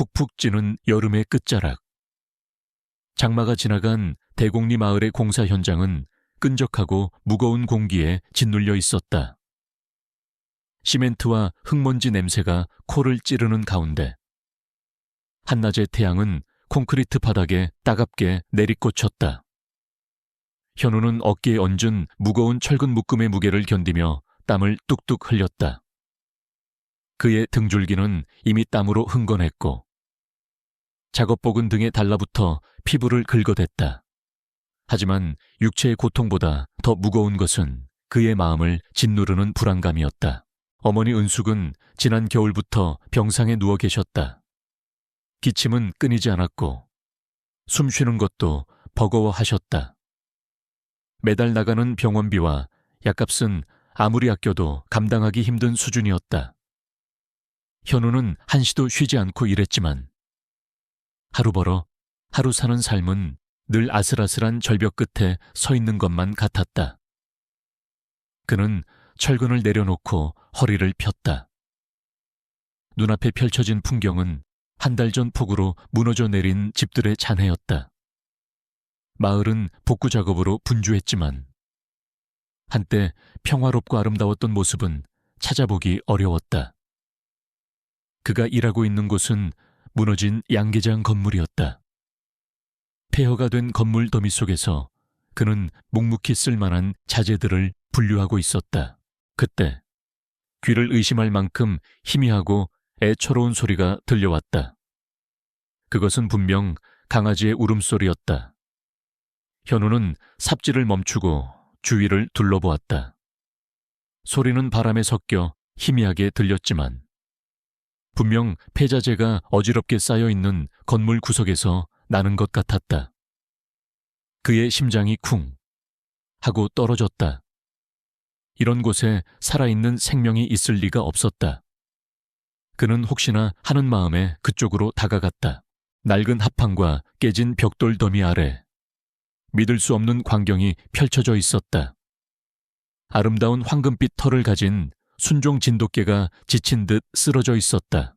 푹푹 찌는 여름의 끝자락. 장마가 지나간 대곡리 마을의 공사 현장은 끈적하고 무거운 공기에 짓눌려 있었다. 시멘트와 흙먼지 냄새가 코를 찌르는 가운데 한낮의 태양은 콘크리트 바닥에 따갑게 내리꽂혔다. 현우는 어깨에 얹은 무거운 철근 묶음의 무게를 견디며 땀을 뚝뚝 흘렸다. 그의 등줄기는 이미 땀으로 흥건했고 작업복은 등에 달라붙어 피부를 긁어댔다. 하지만 육체의 고통보다 더 무거운 것은 그의 마음을 짓누르는 불안감이었다. 어머니 은숙은 지난 겨울부터 병상에 누워 계셨다. 기침은 끊이지 않았고 숨 쉬는 것도 버거워하셨다. 매달 나가는 병원비와 약값은 아무리 아껴도 감당하기 힘든 수준이었다. 현우는 한시도 쉬지 않고 일했지만 하루 벌어 하루 사는 삶은 늘 아슬아슬한 절벽 끝에 서 있는 것만 같았다. 그는 철근을 내려놓고 허리를 폈다. 눈앞에 펼쳐진 풍경은 한 달 전 폭우로 무너져 내린 집들의 잔해였다. 마을은 복구 작업으로 분주했지만 한때 평화롭고 아름다웠던 모습은 찾아보기 어려웠다. 그가 일하고 있는 곳은 무너진 양계장 건물이었다. 폐허가 된 건물 더미 속에서 그는 묵묵히 쓸만한 자재들을 분류하고 있었다. 그때 귀를 의심할 만큼 희미하고 애처로운 소리가 들려왔다. 그것은 분명 강아지의 울음소리였다. 현우는 삽질을 멈추고 주위를 둘러보았다. 소리는 바람에 섞여 희미하게 들렸지만 분명 폐자재가 어지럽게 쌓여있는 건물 구석에서 나는 것 같았다. 그의 심장이 쿵 하고 떨어졌다. 이런 곳에 살아있는 생명이 있을 리가 없었다. 그는 혹시나 하는 마음에 그쪽으로 다가갔다. 낡은 합판과 깨진 벽돌 더미 아래 믿을 수 없는 광경이 펼쳐져 있었다. 아름다운 황금빛 털을 가진 순종 진돗개가 지친 듯 쓰러져 있었다.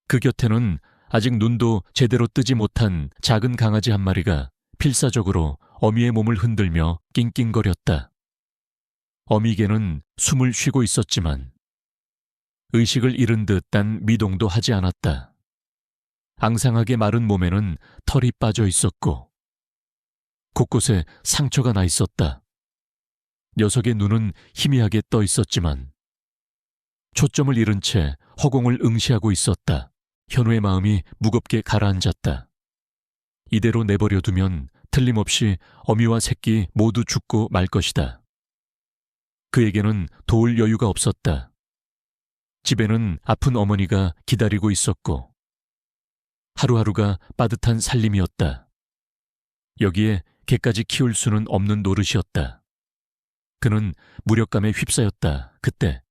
그 곁에는 아직 눈도 제대로 뜨지 못한 작은 강아지 한 마리가 필사적으로 어미의 몸을 흔들며 낑낑거렸다. 어미개는 숨을 쉬고 있었지만 의식을 잃은 듯한 미동도 하지 않았다. 앙상하게 마른 몸에는 털이 빠져 있었고 곳곳에 상처가 나 있었다. 녀석의 눈은 희미하게 떠 있었지만 초점을 잃은 채 허공을 응시하고 있었다. 현우의 마음이 무겁게 가라앉았다. 이대로 내버려 두면 틀림없이 어미와 새끼 모두 죽고 말 것이다. 그에게는 도울 여유가 없었다. 집에는 아픈 어머니가 기다리고 있었고 하루하루가 빠듯한 살림이었다. 여기에 개까지 키울 수는 없는 노릇이었다. 그는 무력감에 휩싸였다. 그때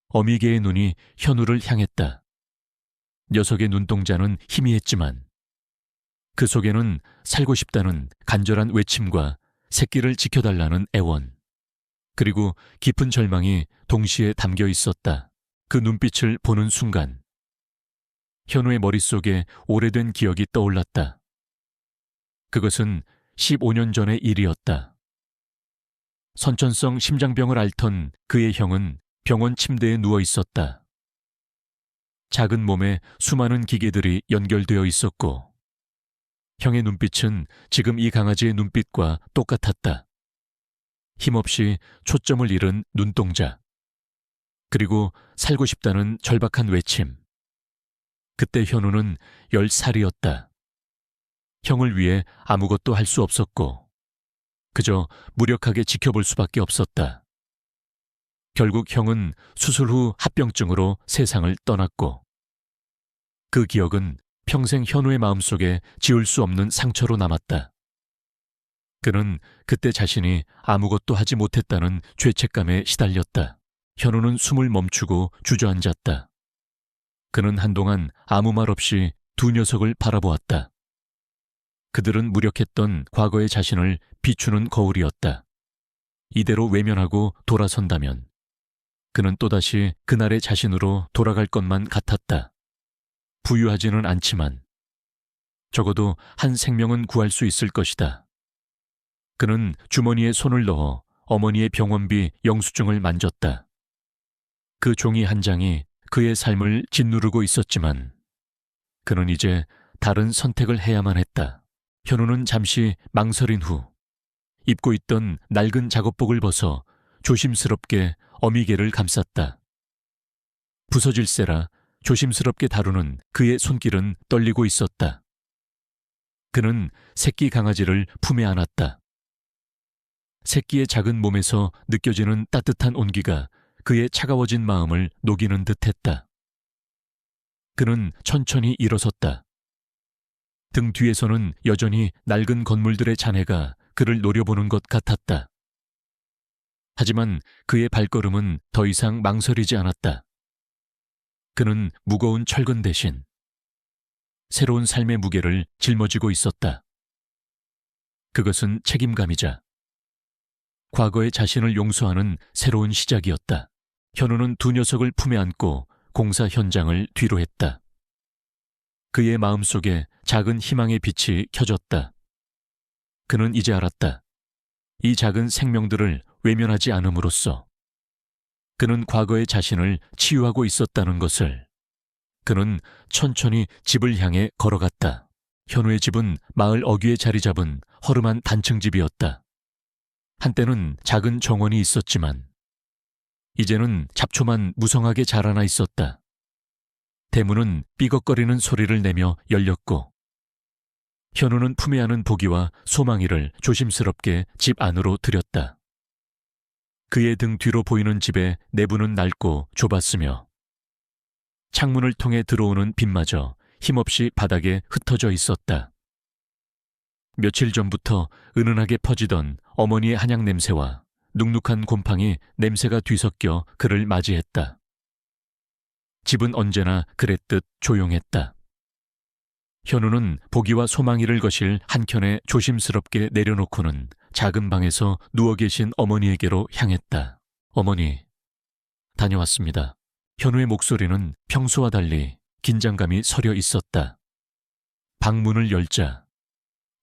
어미개의 눈이 현우를 향했다. 녀석의 눈동자는 희미했지만 그 속에는 살고 싶다는 간절한 외침과 새끼를 지켜달라는 애원, 그리고 깊은 절망이 동시에 담겨 있었다. 그 눈빛을 보는 순간 현우의 머릿속에 오래된 기억이 떠올랐다. 그것은 15년 전의 일이었다. 선천성 심장병을 앓던 그의 형은 병원 침대에 누워 있었다. 작은 몸에 수많은 기계들이 연결되어 있었고 형의 눈빛은 지금 이 강아지의 눈빛과 똑같았다. 힘없이 초점을 잃은 눈동자, 그리고 살고 싶다는 절박한 외침. 그때 현우는 10살이었다. 형을 위해 아무것도 할 수 없었고 그저 무력하게 지켜볼 수밖에 없었다. 결국 형은 수술 후 합병증으로 세상을 떠났고 그 기억은 평생 현우의 마음속에 지울 수 없는 상처로 남았다. 그는 그때 자신이 아무것도 하지 못했다는 죄책감에 시달렸다. 현우는 숨을 멈추고 주저앉았다. 그는 한동안 아무 말 없이 두 녀석을 바라보았다. 그들은 무력했던 과거의 자신을 비추는 거울이었다. 이대로 외면하고 돌아선다면 그는 또다시 그날의 자신으로 돌아갈 것만 같았다. 부유하지는 않지만 적어도 한 생명은 구할 수 있을 것이다. 그는 주머니에 손을 넣어 어머니의 병원비 영수증을 만졌다. 그 종이 한 장이 그의 삶을 짓누르고 있었지만 그는 이제 다른 선택을 해야만 했다. 현우는 잠시 망설인 후 입고 있던 낡은 작업복을 벗어 조심스럽게 어미개를 감쌌다. 부서질세라 조심스럽게 다루는 그의 손길은 떨리고 있었다. 그는 새끼 강아지를 품에 안았다. 새끼의 작은 몸에서 느껴지는 따뜻한 온기가 그의 차가워진 마음을 녹이는 듯했다. 그는 천천히 일어섰다. 등 뒤에서는 여전히 낡은 건물들의 잔해가 그를 노려보는 것 같았다. 하지만 그의 발걸음은 더 이상 망설이지 않았다. 그는 무거운 철근 대신 새로운 삶의 무게를 짊어지고 있었다. 그것은 책임감이자 과거의 자신을 용서하는 새로운 시작이었다. 현우는 두 녀석을 품에 안고 공사 현장을 뒤로 했다. 그의 마음속에 작은 희망의 빛이 켜졌다. 그는 이제 알았다. 이 작은 생명들을 외면하지 않음으로써 그는 과거의 자신을 치유하고 있었다는 것을. 그는 천천히 집을 향해 걸어갔다. 현우의 집은 마을 어귀에 자리 잡은 허름한 단층 집이었다. 한때는 작은 정원이 있었지만 이제는 잡초만 무성하게 자라나 있었다. 대문은 삐걱거리는 소리를 내며 열렸고 현우는 품에 안은 보기와 소망이를 조심스럽게 집 안으로 들였다. 그의 등 뒤로 보이는 집의 내부는 낡고 좁았으며 창문을 통해 들어오는 빛마저 힘없이 바닥에 흩어져 있었다. 며칠 전부터 은은하게 퍼지던 어머니의 한약 냄새와 눅눅한 곰팡이 냄새가 뒤섞여 그를 맞이했다. 집은 언제나 그랬듯 조용했다. 현우는 보기와 소망이를 거실 한켠에 조심스럽게 내려놓고는 작은 방에서 누워 계신 어머니에게로 향했다. 어머니, 다녀왔습니다. 현우의 목소리는 평소와 달리 긴장감이 서려 있었다. 방문을 열자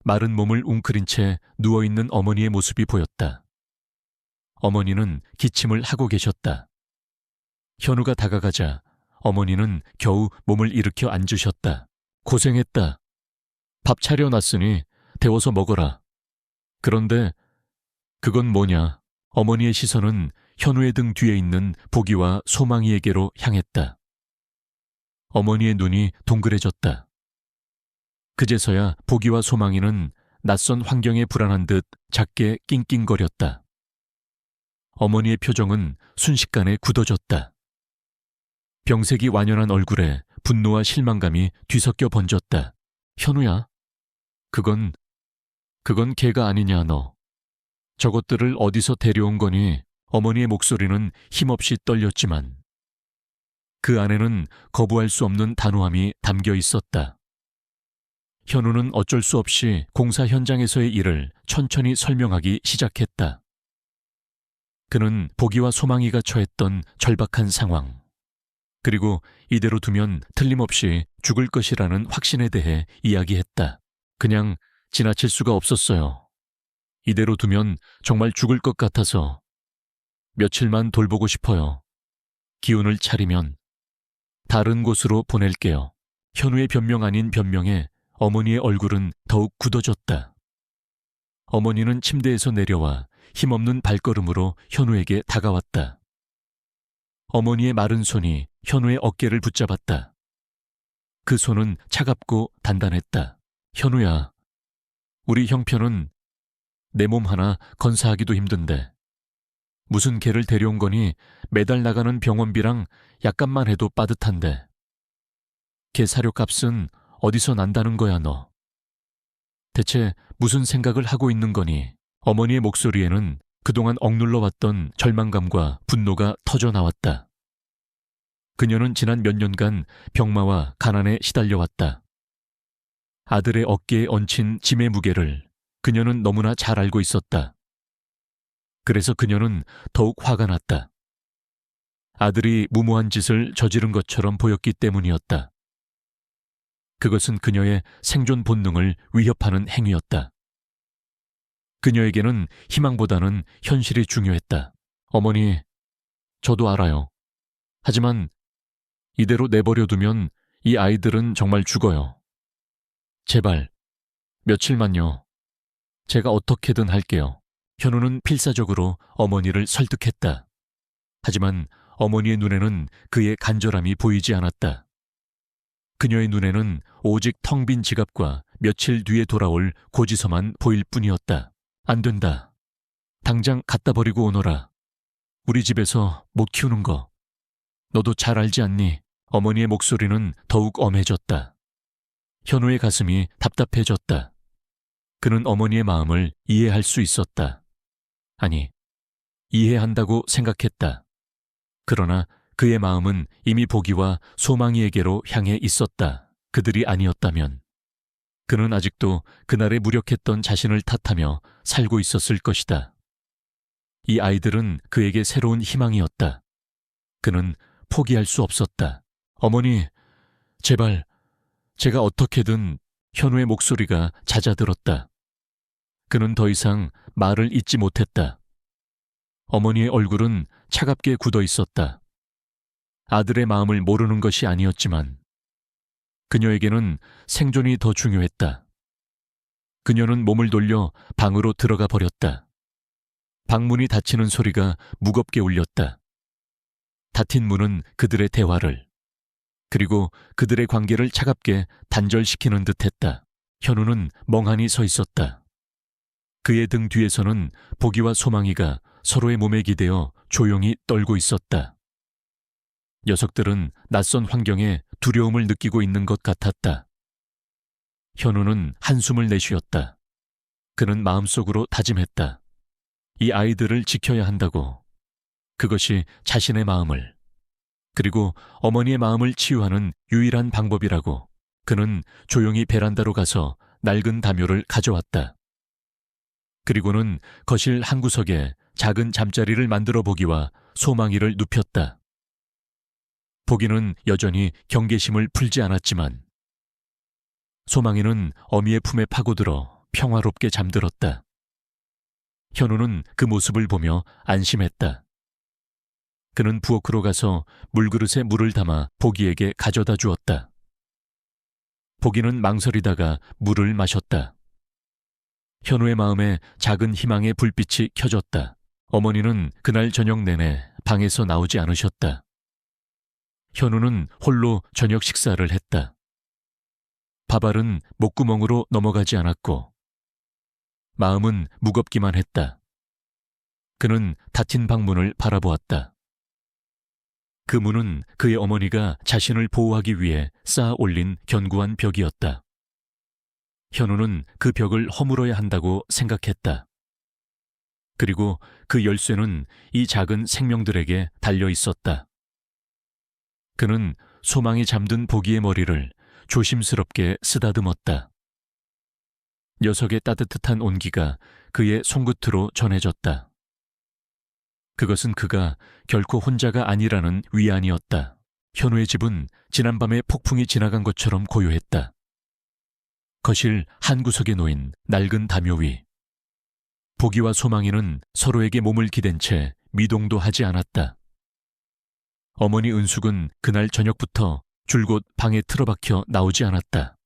마른 몸을 웅크린 채 누워있는 어머니의 모습이 보였다. 어머니는 기침을 하고 계셨다. 현우가 다가가자 어머니는 겨우 몸을 일으켜 앉으셨다. 고생했다. 밥 차려놨으니 데워서 먹어라. 그런데 그건 뭐냐? 어머니의 시선은 현우의 등 뒤에 있는 보기와 소망이에게로 향했다. 어머니의 눈이 동그래졌다. 그제서야 보기와 소망이는 낯선 환경에 불안한 듯 작게 낑낑거렸다. 어머니의 표정은 순식간에 굳어졌다. 병색이 완연한 얼굴에 분노와 실망감이 뒤섞여 번졌다. 현우야, 그건 걔가 아니냐 너. 저것들을 어디서 데려온 거니? 어머니의 목소리는 힘없이 떨렸지만 그 안에는 거부할 수 없는 단호함이 담겨 있었다. 현우는 어쩔 수 없이 공사 현장에서의 일을 천천히 설명하기 시작했다. 그는 보기와 소망이가 처했던 절박한 상황, 그리고 이대로 두면 틀림없이 죽을 것이라는 확신에 대해 이야기했다. 그냥 지나칠 수가 없었어요. 이대로 두면 정말 죽을 것 같아서 며칠만 돌보고 싶어요. 기운을 차리면 다른 곳으로 보낼게요. 현우의 변명 아닌 변명에 어머니의 얼굴은 더욱 굳어졌다. 어머니는 침대에서 내려와 힘없는 발걸음으로 현우에게 다가왔다. 어머니의 마른 손이 현우의 어깨를 붙잡았다. 그 손은 차갑고 단단했다. 현우야, 우리 형편은 내 몸 하나 건사하기도 힘든데 무슨 개를 데려온 거니? 매달 나가는 병원비랑 약값만 해도 빠듯한데 개 사료값은 어디서 난다는 거야 너. 대체 무슨 생각을 하고 있는 거니? 어머니의 목소리에는 그동안 억눌러왔던 절망감과 분노가 터져 나왔다. 그녀는 지난 몇 년간 병마와 가난에 시달려왔다. 아들의 어깨에 얹힌 짐의 무게를 그녀는 너무나 잘 알고 있었다. 그래서 그녀는 더욱 화가 났다. 아들이 무모한 짓을 저지른 것처럼 보였기 때문이었다. 그것은 그녀의 생존 본능을 위협하는 행위였다. 그녀에게는 희망보다는 현실이 중요했다. 어머니, 저도 알아요. 하지만 이대로 내버려두면 이 아이들은 정말 죽어요. 제발, 며칠만요. 제가 어떻게든 할게요. 현우는 필사적으로 어머니를 설득했다. 하지만 어머니의 눈에는 그의 간절함이 보이지 않았다. 그녀의 눈에는 오직 텅 빈 지갑과 며칠 뒤에 돌아올 고지서만 보일 뿐이었다. 안 된다. 당장 갖다 버리고 오너라. 우리 집에서 못 키우는 거. 너도 잘 알지 않니? 어머니의 목소리는 더욱 엄해졌다. 현우의 가슴이 답답해졌다. 그는 어머니의 마음을 이해할 수 있었다. 아니, 이해한다고 생각했다. 그러나 그의 마음은 이미 보기와 소망이에게로 향해 있었다. 그들이 아니었다면 그는 아직도 그날의 무력했던 자신을 탓하며 살고 있었을 것이다. 이 아이들은 그에게 새로운 희망이었다. 그는 포기할 수 없었다. 어머니, 제발, 제가 어떻게든. 현우의 목소리가 잦아들었다. 그는 더 이상 말을 잇지 못했다. 어머니의 얼굴은 차갑게 굳어 있었다. 아들의 마음을 모르는 것이 아니었지만 그녀에게는 생존이 더 중요했다. 그녀는 몸을 돌려 방으로 들어가 버렸다. 방문이 닫히는 소리가 무겁게 울렸다. 닫힌 문은 그들의 대화를, 그리고 그들의 관계를 차갑게 단절시키는 듯했다. 현우는 멍하니 서 있었다. 그의 등 뒤에서는 보기와 소망이가 서로의 몸에 기대어 조용히 떨고 있었다. 녀석들은 낯선 환경에 두려움을 느끼고 있는 것 같았다. 현우는 한숨을 내쉬었다. 그는 마음속으로 다짐했다. 이 아이들을 지켜야 한다고. 그것이 자신의 마음을, 그리고 어머니의 마음을 치유하는 유일한 방법이라고. 그는 조용히 베란다로 가서 낡은 담요를 가져왔다. 그리고는 거실 한 구석에 작은 잠자리를 만들어 보기와 소망이를 눕혔다. 보기는 여전히 경계심을 풀지 않았지만 소망이는 어미의 품에 파고들어 평화롭게 잠들었다. 현우는 그 모습을 보며 안심했다. 그는 부엌으로 가서 물그릇에 물을 담아 보기에게 가져다 주었다. 보기는 망설이다가 물을 마셨다. 현우의 마음에 작은 희망의 불빛이 켜졌다. 어머니는 그날 저녁 내내 방에서 나오지 않으셨다. 현우는 홀로 저녁 식사를 했다. 밥알은 목구멍으로 넘어가지 않았고 마음은 무겁기만 했다. 그는 닫힌 방문을 바라보았다. 그 문은 그의 어머니가 자신을 보호하기 위해 쌓아 올린 견고한 벽이었다. 현우는 그 벽을 허물어야 한다고 생각했다. 그리고 그 열쇠는 이 작은 생명들에게 달려 있었다. 그는 소망이 잠든 보기의 머리를 조심스럽게 쓰다듬었다. 녀석의 따뜻한 온기가 그의 손끝으로 전해졌다. 그것은 그가 결코 혼자가 아니라는 위안이었다. 현우의 집은 지난밤에 폭풍이 지나간 것처럼 고요했다. 거실 한 구석에 놓인 낡은 담요 위, 보기와 소망이는 서로에게 몸을 기댄 채 미동도 하지 않았다. 어머니 은숙은 그날 저녁부터 줄곧 방에 틀어박혀 나오지 않았다.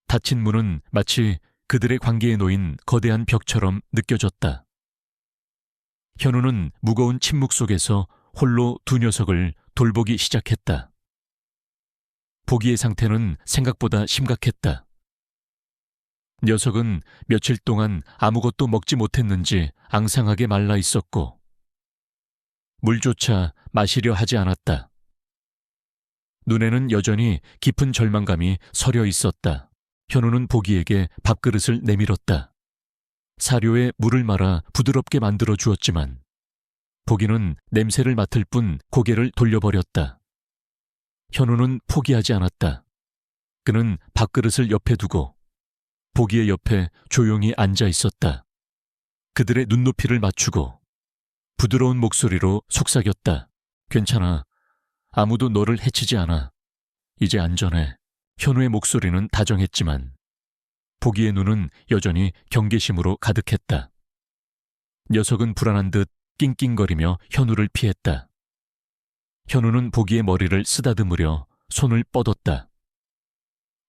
닫힌 문은 마치 그들의 관계에 놓인 거대한 벽처럼 느껴졌다. 현우는 무거운 침묵 속에서 홀로 두 녀석을 돌보기 시작했다. 보기의 상태는 생각보다 심각했다. 녀석은 며칠 동안 아무것도 먹지 못했는지 앙상하게 말라 있었고 물조차 마시려 하지 않았다. 눈에는 여전히 깊은 절망감이 서려 있었다. 현우는 보기에게 밥그릇을 내밀었다. 사료에 물을 말아 부드럽게 만들어 주었지만 보기는 냄새를 맡을 뿐 고개를 돌려버렸다. 현우는 포기하지 않았다. 그는 밥그릇을 옆에 두고 보기의 옆에 조용히 앉아 있었다. 그들의 눈높이를 맞추고 부드러운 목소리로 속삭였다. 괜찮아. 아무도 너를 해치지 않아. 이제 안전해. 현우의 목소리는 다정했지만 보기의 눈은 여전히 경계심으로 가득했다. 녀석은 불안한 듯 낑낑거리며 현우를 피했다. 현우는 보기의 머리를 쓰다듬으려 손을 뻗었다.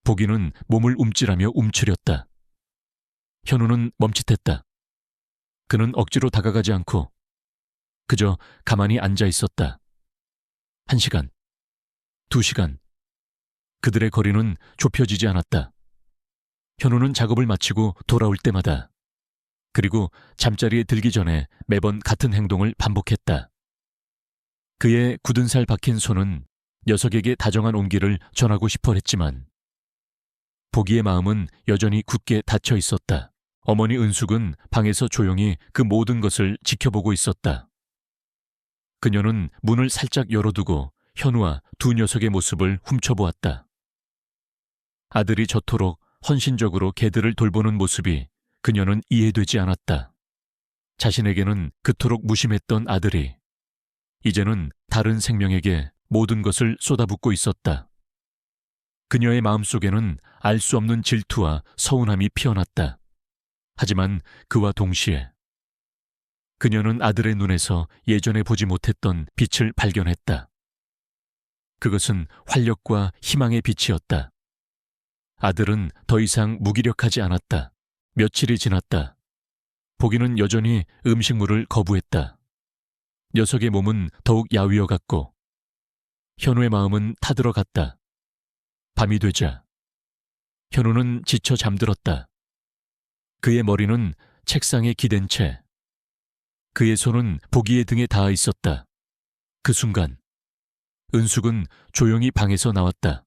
보기는 몸을 움찔하며 움츠렸다. 현우는 멈칫했다. 그는 억지로 다가가지 않고 그저 가만히 앉아 있었다. 1시간, 2시간. 그들의 거리는 좁혀지지 않았다. 현우는 작업을 마치고 돌아올 때마다, 그리고 잠자리에 들기 전에 매번 같은 행동을 반복했다. 그의 굳은 살 박힌 손은 녀석에게 다정한 온기를 전하고 싶어 했지만 보기의 마음은 여전히 굳게 닫혀 있었다. 어머니 은숙은 방에서 조용히 그 모든 것을 지켜보고 있었다. 그녀는 문을 살짝 열어두고 현우와 두 녀석의 모습을 훔쳐보았다. 아들이 저토록 헌신적으로 개들을 돌보는 모습이 그녀는 이해되지 않았다. 자신에게는 그토록 무심했던 아들이 이제는 다른 생명에게 모든 것을 쏟아붓고 있었다. 그녀의 마음속에는 알 수 없는 질투와 서운함이 피어났다. 하지만 그와 동시에 그녀는 아들의 눈에서 예전에 보지 못했던 빛을 발견했다. 그것은 활력과 희망의 빛이었다. 아들은 더 이상 무기력하지 않았다. 며칠이 지났다. 보기는 여전히 음식물을 거부했다. 녀석의 몸은 더욱 야위어갔고 현우의 마음은 타들어갔다. 밤이 되자 현우는 지쳐 잠들었다. 그의 머리는 책상에 기댄 채 그의 손은 보기의 등에 닿아 있었다. 그 순간 은숙은 조용히 방에서 나왔다.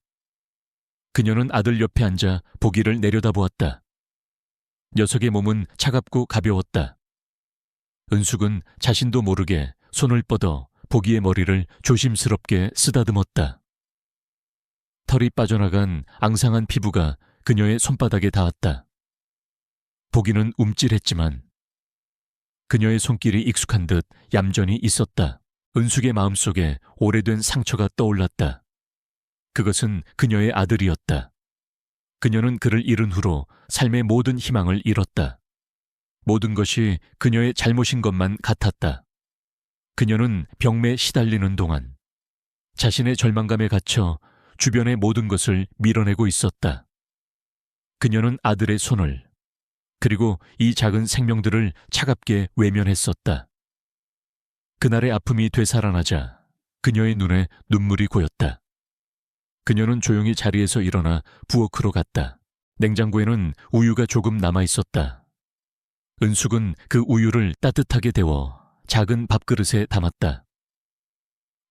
그녀는 아들 옆에 앉아 보기를 내려다보았다. 녀석의 몸은 차갑고 가벼웠다. 은숙은 자신도 모르게 손을 뻗어 보기의 머리를 조심스럽게 쓰다듬었다. 털이 빠져나간 앙상한 피부가 그녀의 손바닥에 닿았다. 보기는 움찔했지만 그녀의 손길이 익숙한 듯 얌전히 있었다. 은숙의 마음속에 오래된 상처가 떠올랐다. 그것은 그녀의 아들이었다. 그녀는 그를 잃은 후로 삶의 모든 희망을 잃었다. 모든 것이 그녀의 잘못인 것만 같았다. 그녀는 병매에 시달리는 동안 자신의 절망감에 갇혀 주변의 모든 것을 밀어내고 있었다. 그녀는 아들의 손을, 그리고 이 작은 생명들을 차갑게 외면했었다. 그날의 아픔이 되살아나자 그녀의 눈에 눈물이 고였다. 그녀는 조용히 자리에서 일어나 부엌으로 갔다. 냉장고에는 우유가 조금 남아 있었다. 은숙은 그 우유를 따뜻하게 데워 작은 밥그릇에 담았다.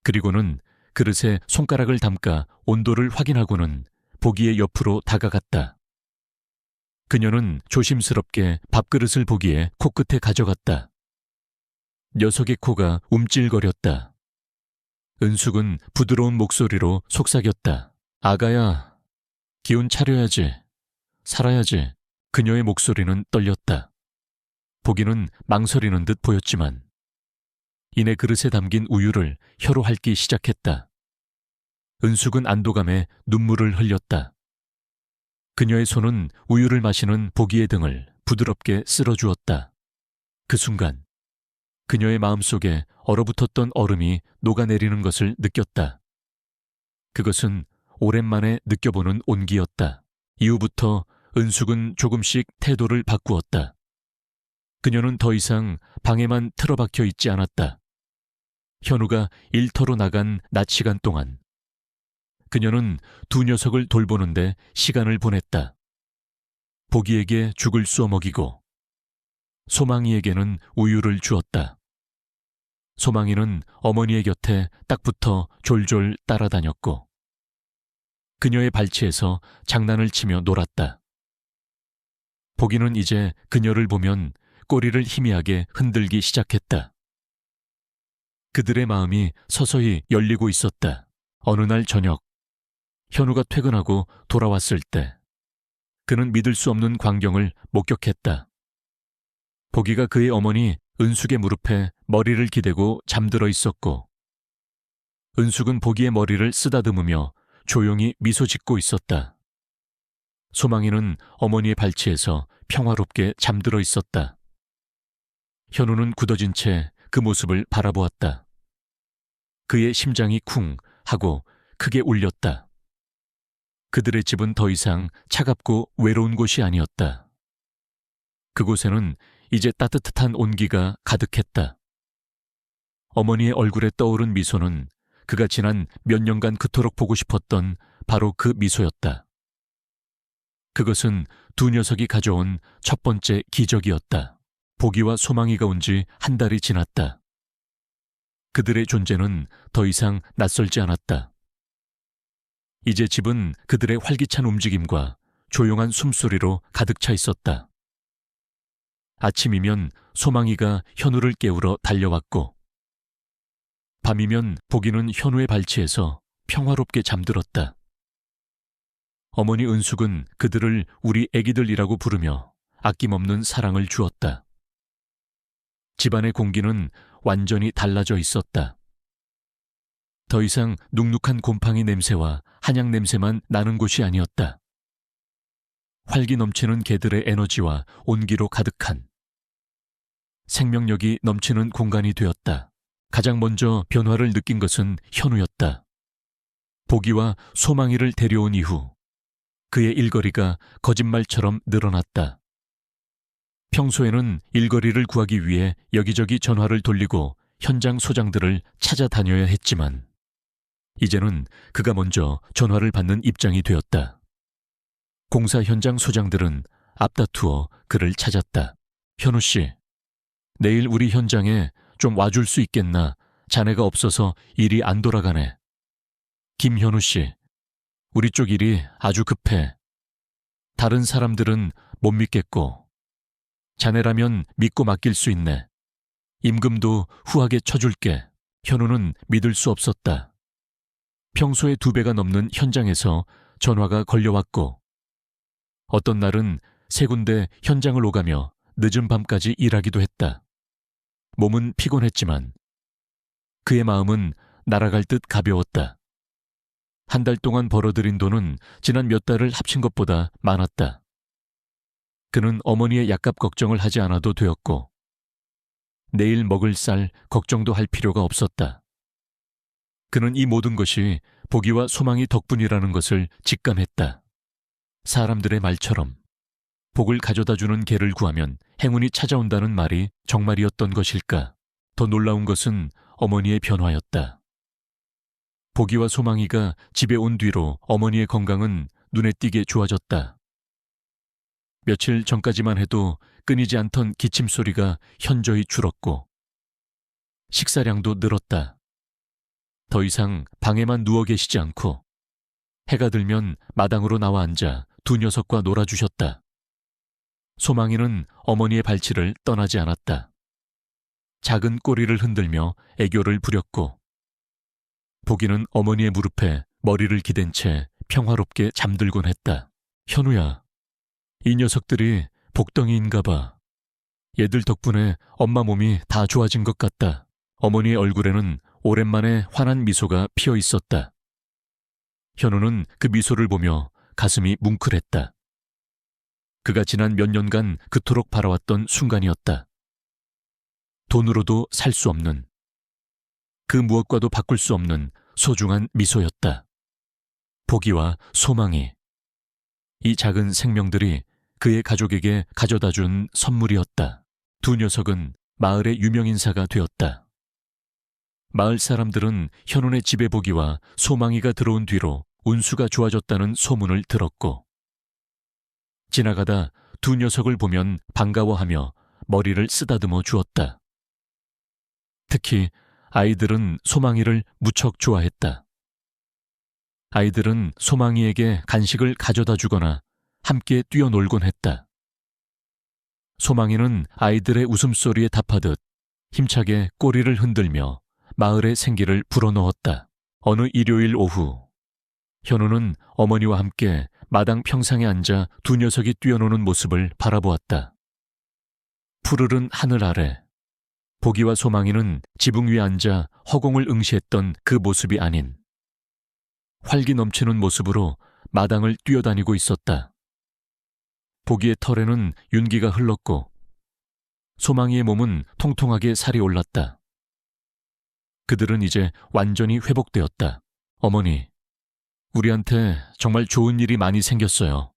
그리고는 그릇에 손가락을 담가 온도를 확인하고는 보기의 옆으로 다가갔다. 그녀는 조심스럽게 밥그릇을 보기에 코끝에 가져갔다. 녀석의 코가 움찔거렸다. 은숙은 부드러운 목소리로 속삭였다. 아가야, 기운 차려야지. 살아야지. 그녀의 목소리는 떨렸다. 보기는 망설이는 듯 보였지만 이내 그릇에 담긴 우유를 혀로 핥기 시작했다. 은숙은 안도감에 눈물을 흘렸다. 그녀의 손은 우유를 마시는 보기의 등을 부드럽게 쓸어주었다. 그 순간 그녀의 마음속에 얼어붙었던 얼음이 녹아내리는 것을 느꼈다. 그것은 오랜만에 느껴보는 온기였다. 이후부터 은숙은 조금씩 태도를 바꾸었다. 그녀는 더 이상 방에만 틀어박혀 있지 않았다. 현우가 일터로 나간 낮 시간 동안 그녀는 두 녀석을 돌보는데 시간을 보냈다. 보기에게 죽을 쏘 먹이고 소망이에게는 우유를 주었다. 소망이는 어머니의 곁에 딱 붙어 졸졸 따라다녔고 그녀의 발치에서 장난을 치며 놀았다. 보기는 이제 그녀를 보면 꼬리를 희미하게 흔들기 시작했다. 그들의 마음이 서서히 열리고 있었다. 어느 날 저녁, 현우가 퇴근하고 돌아왔을 때 그는 믿을 수 없는 광경을 목격했다. 보기가 그의 어머니 은숙의 무릎에 머리를 기대고 잠들어 있었고 은숙은 보기의 머리를 쓰다듬으며 조용히 미소 짓고 있었다. 소망이는 어머니의 발치에서 평화롭게 잠들어 있었다. 현우는 굳어진 채 그 모습을 바라보았다. 그의 심장이 쿵 하고 크게 울렸다. 그들의 집은 더 이상 차갑고 외로운 곳이 아니었다. 그곳에는 이제 따뜻한 온기가 가득했다. 어머니의 얼굴에 떠오른 미소는 그가 지난 몇 년간 그토록 보고 싶었던 바로 그 미소였다. 그것은 두 녀석이 가져온 첫 번째 기적이었다. 보기와 소망이가 온 지 한 달이 지났다. 그들의 존재는 더 이상 낯설지 않았다. 이제 집은 그들의 활기찬 움직임과 조용한 숨소리로 가득 차 있었다. 아침이면 소망이가 현우를 깨우러 달려왔고, 밤이면 보기는 현우의 발치에서 평화롭게 잠들었다. 어머니 은숙은 그들을 우리 애기들이라고 부르며 아낌없는 사랑을 주었다. 집안의 공기는 완전히 달라져 있었다. 더 이상 눅눅한 곰팡이 냄새와 한약 냄새만 나는 곳이 아니었다. 활기 넘치는 개들의 에너지와 온기로 가득한 생명력이 넘치는 공간이 되었다. 가장 먼저 변화를 느낀 것은 현우였다. 보기와 소망이를 데려온 이후 그의 일거리가 거짓말처럼 늘어났다. 평소에는 일거리를 구하기 위해 여기저기 전화를 돌리고 현장 소장들을 찾아다녀야 했지만 이제는 그가 먼저 전화를 받는 입장이 되었다. 공사 현장 소장들은 앞다투어 그를 찾았다. 현우 씨, 내일 우리 현장에 좀 와줄 수 있겠나? 자네가 없어서 일이 안 돌아가네. 김현우 씨, 우리 쪽 일이 아주 급해. 다른 사람들은 못 믿겠고 자네라면 믿고 맡길 수 있네. 임금도 후하게 쳐줄게. 현우는 믿을 수 없었다. 평소의 2배가 넘는 현장에서 전화가 걸려왔고 어떤 날은 3군데 현장을 오가며 늦은 밤까지 일하기도 했다. 몸은 피곤했지만 그의 마음은 날아갈 듯 가벼웠다. 한 달 동안 벌어들인 돈은 지난 몇 달을 합친 것보다 많았다. 그는 어머니의 약값 걱정을 하지 않아도 되었고 내일 먹을 쌀 걱정도 할 필요가 없었다. 그는 이 모든 것이 보기와 소망이 덕분이라는 것을 직감했다. 사람들의 말처럼 복을 가져다주는 개를 구하면 행운이 찾아온다는 말이 정말이었던 것일까? 더 놀라운 것은 어머니의 변화였다. 보기와 소망이가 집에 온 뒤로 어머니의 건강은 눈에 띄게 좋아졌다. 며칠 전까지만 해도 끊이지 않던 기침 소리가 현저히 줄었고 식사량도 늘었다. 더 이상 방에만 누워 계시지 않고 해가 들면 마당으로 나와 앉아 두 녀석과 놀아주셨다. 소망이는 어머니의 발치를 떠나지 않았다. 작은 꼬리를 흔들며 애교를 부렸고 보기는 어머니의 무릎에 머리를 기댄 채 평화롭게 잠들곤 했다. 현우야, 이 녀석들이 복덩이인가 봐. 얘들 덕분에 엄마 몸이 다 좋아진 것 같다. 어머니의 얼굴에는 오랜만에 환한 미소가 피어 있었다. 현우는 그 미소를 보며 가슴이 뭉클했다. 그가 지난 몇 년간 그토록 바라왔던 순간이었다. 돈으로도 살 수 없는, 그 무엇과도 바꿀 수 없는 소중한 미소였다. 보기와 소망이, 이 작은 생명들이 그의 가족에게 가져다 준 선물이었다. 두 녀석은 마을의 유명인사가 되었다. 마을 사람들은 현운의 집에 보기와 소망이가 들어온 뒤로 운수가 좋아졌다는 소문을 들었고 지나가다 두 녀석을 보면 반가워하며 머리를 쓰다듬어 주었다. 특히 아이들은 소망이를 무척 좋아했다. 아이들은 소망이에게 간식을 가져다 주거나 함께 뛰어놀곤 했다. 소망이는 아이들의 웃음소리에 답하듯 힘차게 꼬리를 흔들며 마을의 생기를 불어넣었다. 어느 일요일 오후, 현우는 어머니와 함께 마당 평상에 앉아 두 녀석이 뛰어노는 모습을 바라보았다. 푸르른 하늘 아래, 보기와 소망이는 지붕 위에 앉아 허공을 응시했던 그 모습이 아닌 활기 넘치는 모습으로 마당을 뛰어다니고 있었다. 보기의 털에는 윤기가 흘렀고 소망이의 몸은 통통하게 살이 올랐다. 그들은 이제 완전히 회복되었다. 어머니, 우리한테 정말 좋은 일이 많이 생겼어요.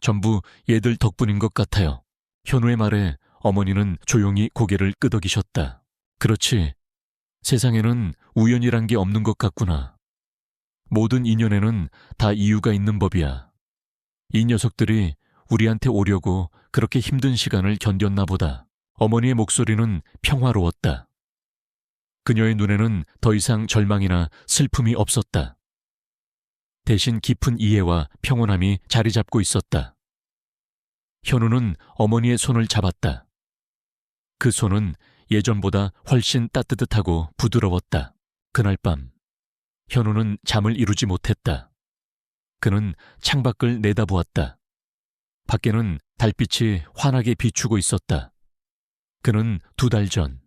전부 얘들 덕분인 것 같아요. 현우의 말에 어머니는 조용히 고개를 끄덕이셨다. 그렇지. 세상에는 우연이란 게 없는 것 같구나. 모든 인연에는 다 이유가 있는 법이야. 이 녀석들이 우리한테 오려고 그렇게 힘든 시간을 견뎠나 보다. 어머니의 목소리는 평화로웠다. 그녀의 눈에는 더 이상 절망이나 슬픔이 없었다. 대신 깊은 이해와 평온함이 자리 잡고 있었다. 현우는 어머니의 손을 잡았다. 그 손은 예전보다 훨씬 따뜻하고 부드러웠다. 그날 밤, 현우는 잠을 이루지 못했다. 그는 창밖을 내다보았다. 밖에는 달빛이 환하게 비추고 있었다. 그는 2달 전,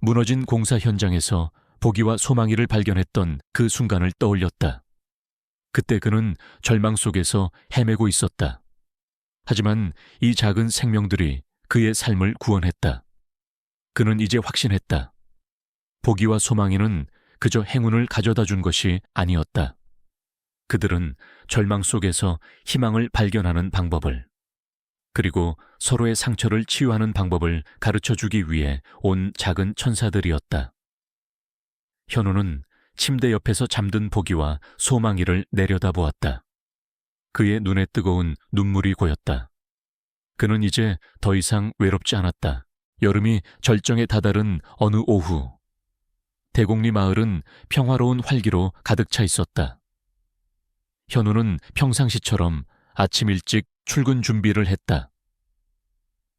무너진 공사 현장에서 보기와 소망이를 발견했던 그 순간을 떠올렸다. 그때 그는 절망 속에서 헤매고 있었다. 하지만 이 작은 생명들이 그의 삶을 구원했다. 그는 이제 확신했다. 보기와 소망이는 그저 행운을 가져다 준 것이 아니었다. 그들은 절망 속에서 희망을 발견하는 방법을, 그리고 서로의 상처를 치유하는 방법을 가르쳐주기 위해 온 작은 천사들이었다. 현우는 침대 옆에서 잠든 보기와 소망이를 내려다보았다. 그의 눈에 뜨거운 눈물이 고였다. 그는 이제 더 이상 외롭지 않았다. 여름이 절정에 다다른 어느 오후, 대곡리 마을은 평화로운 활기로 가득 차 있었다. 현우는 평상시처럼 아침 일찍 출근 준비를 했다.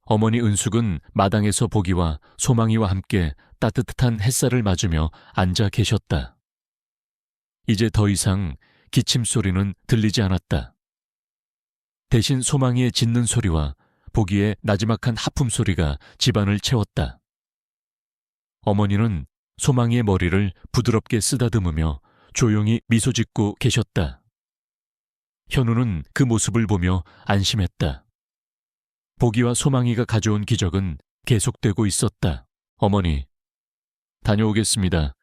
어머니 은숙은 마당에서 보기와 소망이와 함께 따뜻한 햇살을 맞으며 앉아 계셨다. 이제 더 이상 기침 소리는 들리지 않았다. 대신 소망이의 짖는 소리와 보기의 나지막한 하품 소리가 집안을 채웠다. 어머니는 소망이의 머리를 부드럽게 쓰다듬으며 조용히 미소 짓고 계셨다. 현우는 그 모습을 보며 안심했다. 보기와 소망이가 가져온 기적은 계속되고 있었다. 어머니, 다녀오겠습니다.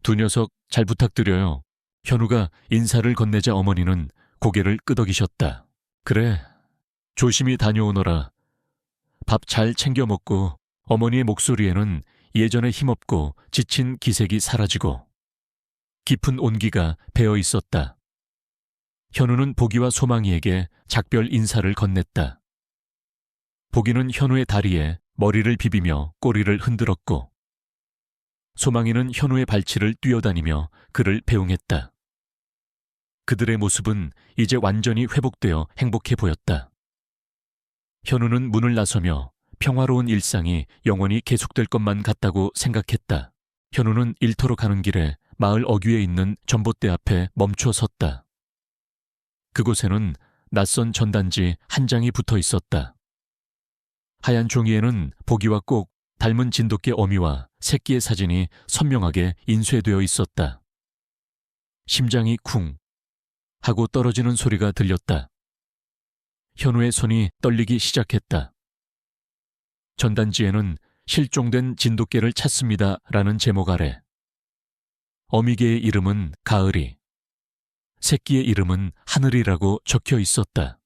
2 녀석 잘 부탁드려요. 현우가 인사를 건네자 어머니는 고개를 끄덕이셨다. 그래, 조심히 다녀오너라. 밥 잘 챙겨 먹고. 어머니의 목소리에는 예전에 힘없고 지친 기색이 사라지고 깊은 온기가 배어 있었다. 현우는 보기와 소망이에게 작별 인사를 건넸다. 보기는 현우의 다리에 머리를 비비며 꼬리를 흔들었고 소망이는 현우의 발치를 뛰어다니며 그를 배웅했다. 그들의 모습은 이제 완전히 회복되어 행복해 보였다. 현우는 문을 나서며 평화로운 일상이 영원히 계속될 것만 같다고 생각했다. 현우는 일터로 가는 길에 마을 어귀에 있는 전봇대 앞에 멈춰 섰다. 그곳에는 낯선 전단지 한 장이 붙어 있었다. 하얀 종이에는 보기와 꼭 닮은 진돗개 어미와 새끼의 사진이 선명하게 인쇄되어 있었다. 심장이 쿵 하고 떨어지는 소리가 들렸다. 현우의 손이 떨리기 시작했다. 전단지에는 실종된 진돗개를 찾습니다 라는 제목 아래 어미개의 이름은 가을이, 새끼의 이름은 하늘이라고 적혀 있었다.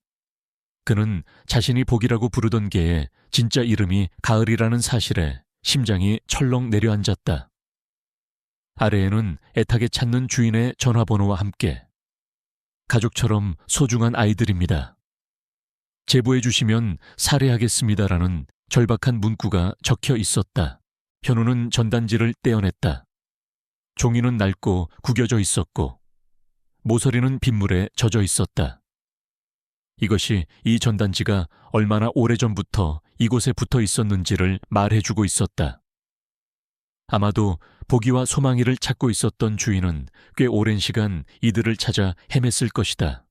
그는 자신이 복이라고 부르던 개의 진짜 이름이 가을이라는 사실에 심장이 철렁 내려앉았다. 아래에는 애타게 찾는 주인의 전화번호와 함께 가족처럼 소중한 아이들입니다. 제보해 주시면 살해하겠습니다라는 절박한 문구가 적혀 있었다. 현우는 전단지를 떼어냈다. 종이는 낡고 구겨져 있었고 모서리는 빗물에 젖어 있었다. 이것이 이 전단지가 얼마나 오래전부터 이곳에 붙어 있었는지를 말해주고 있었다. 아마도 보기와 소망이를 찾고 있었던 주인은 꽤 오랜 시간 이들을 찾아 헤맸을 것이다.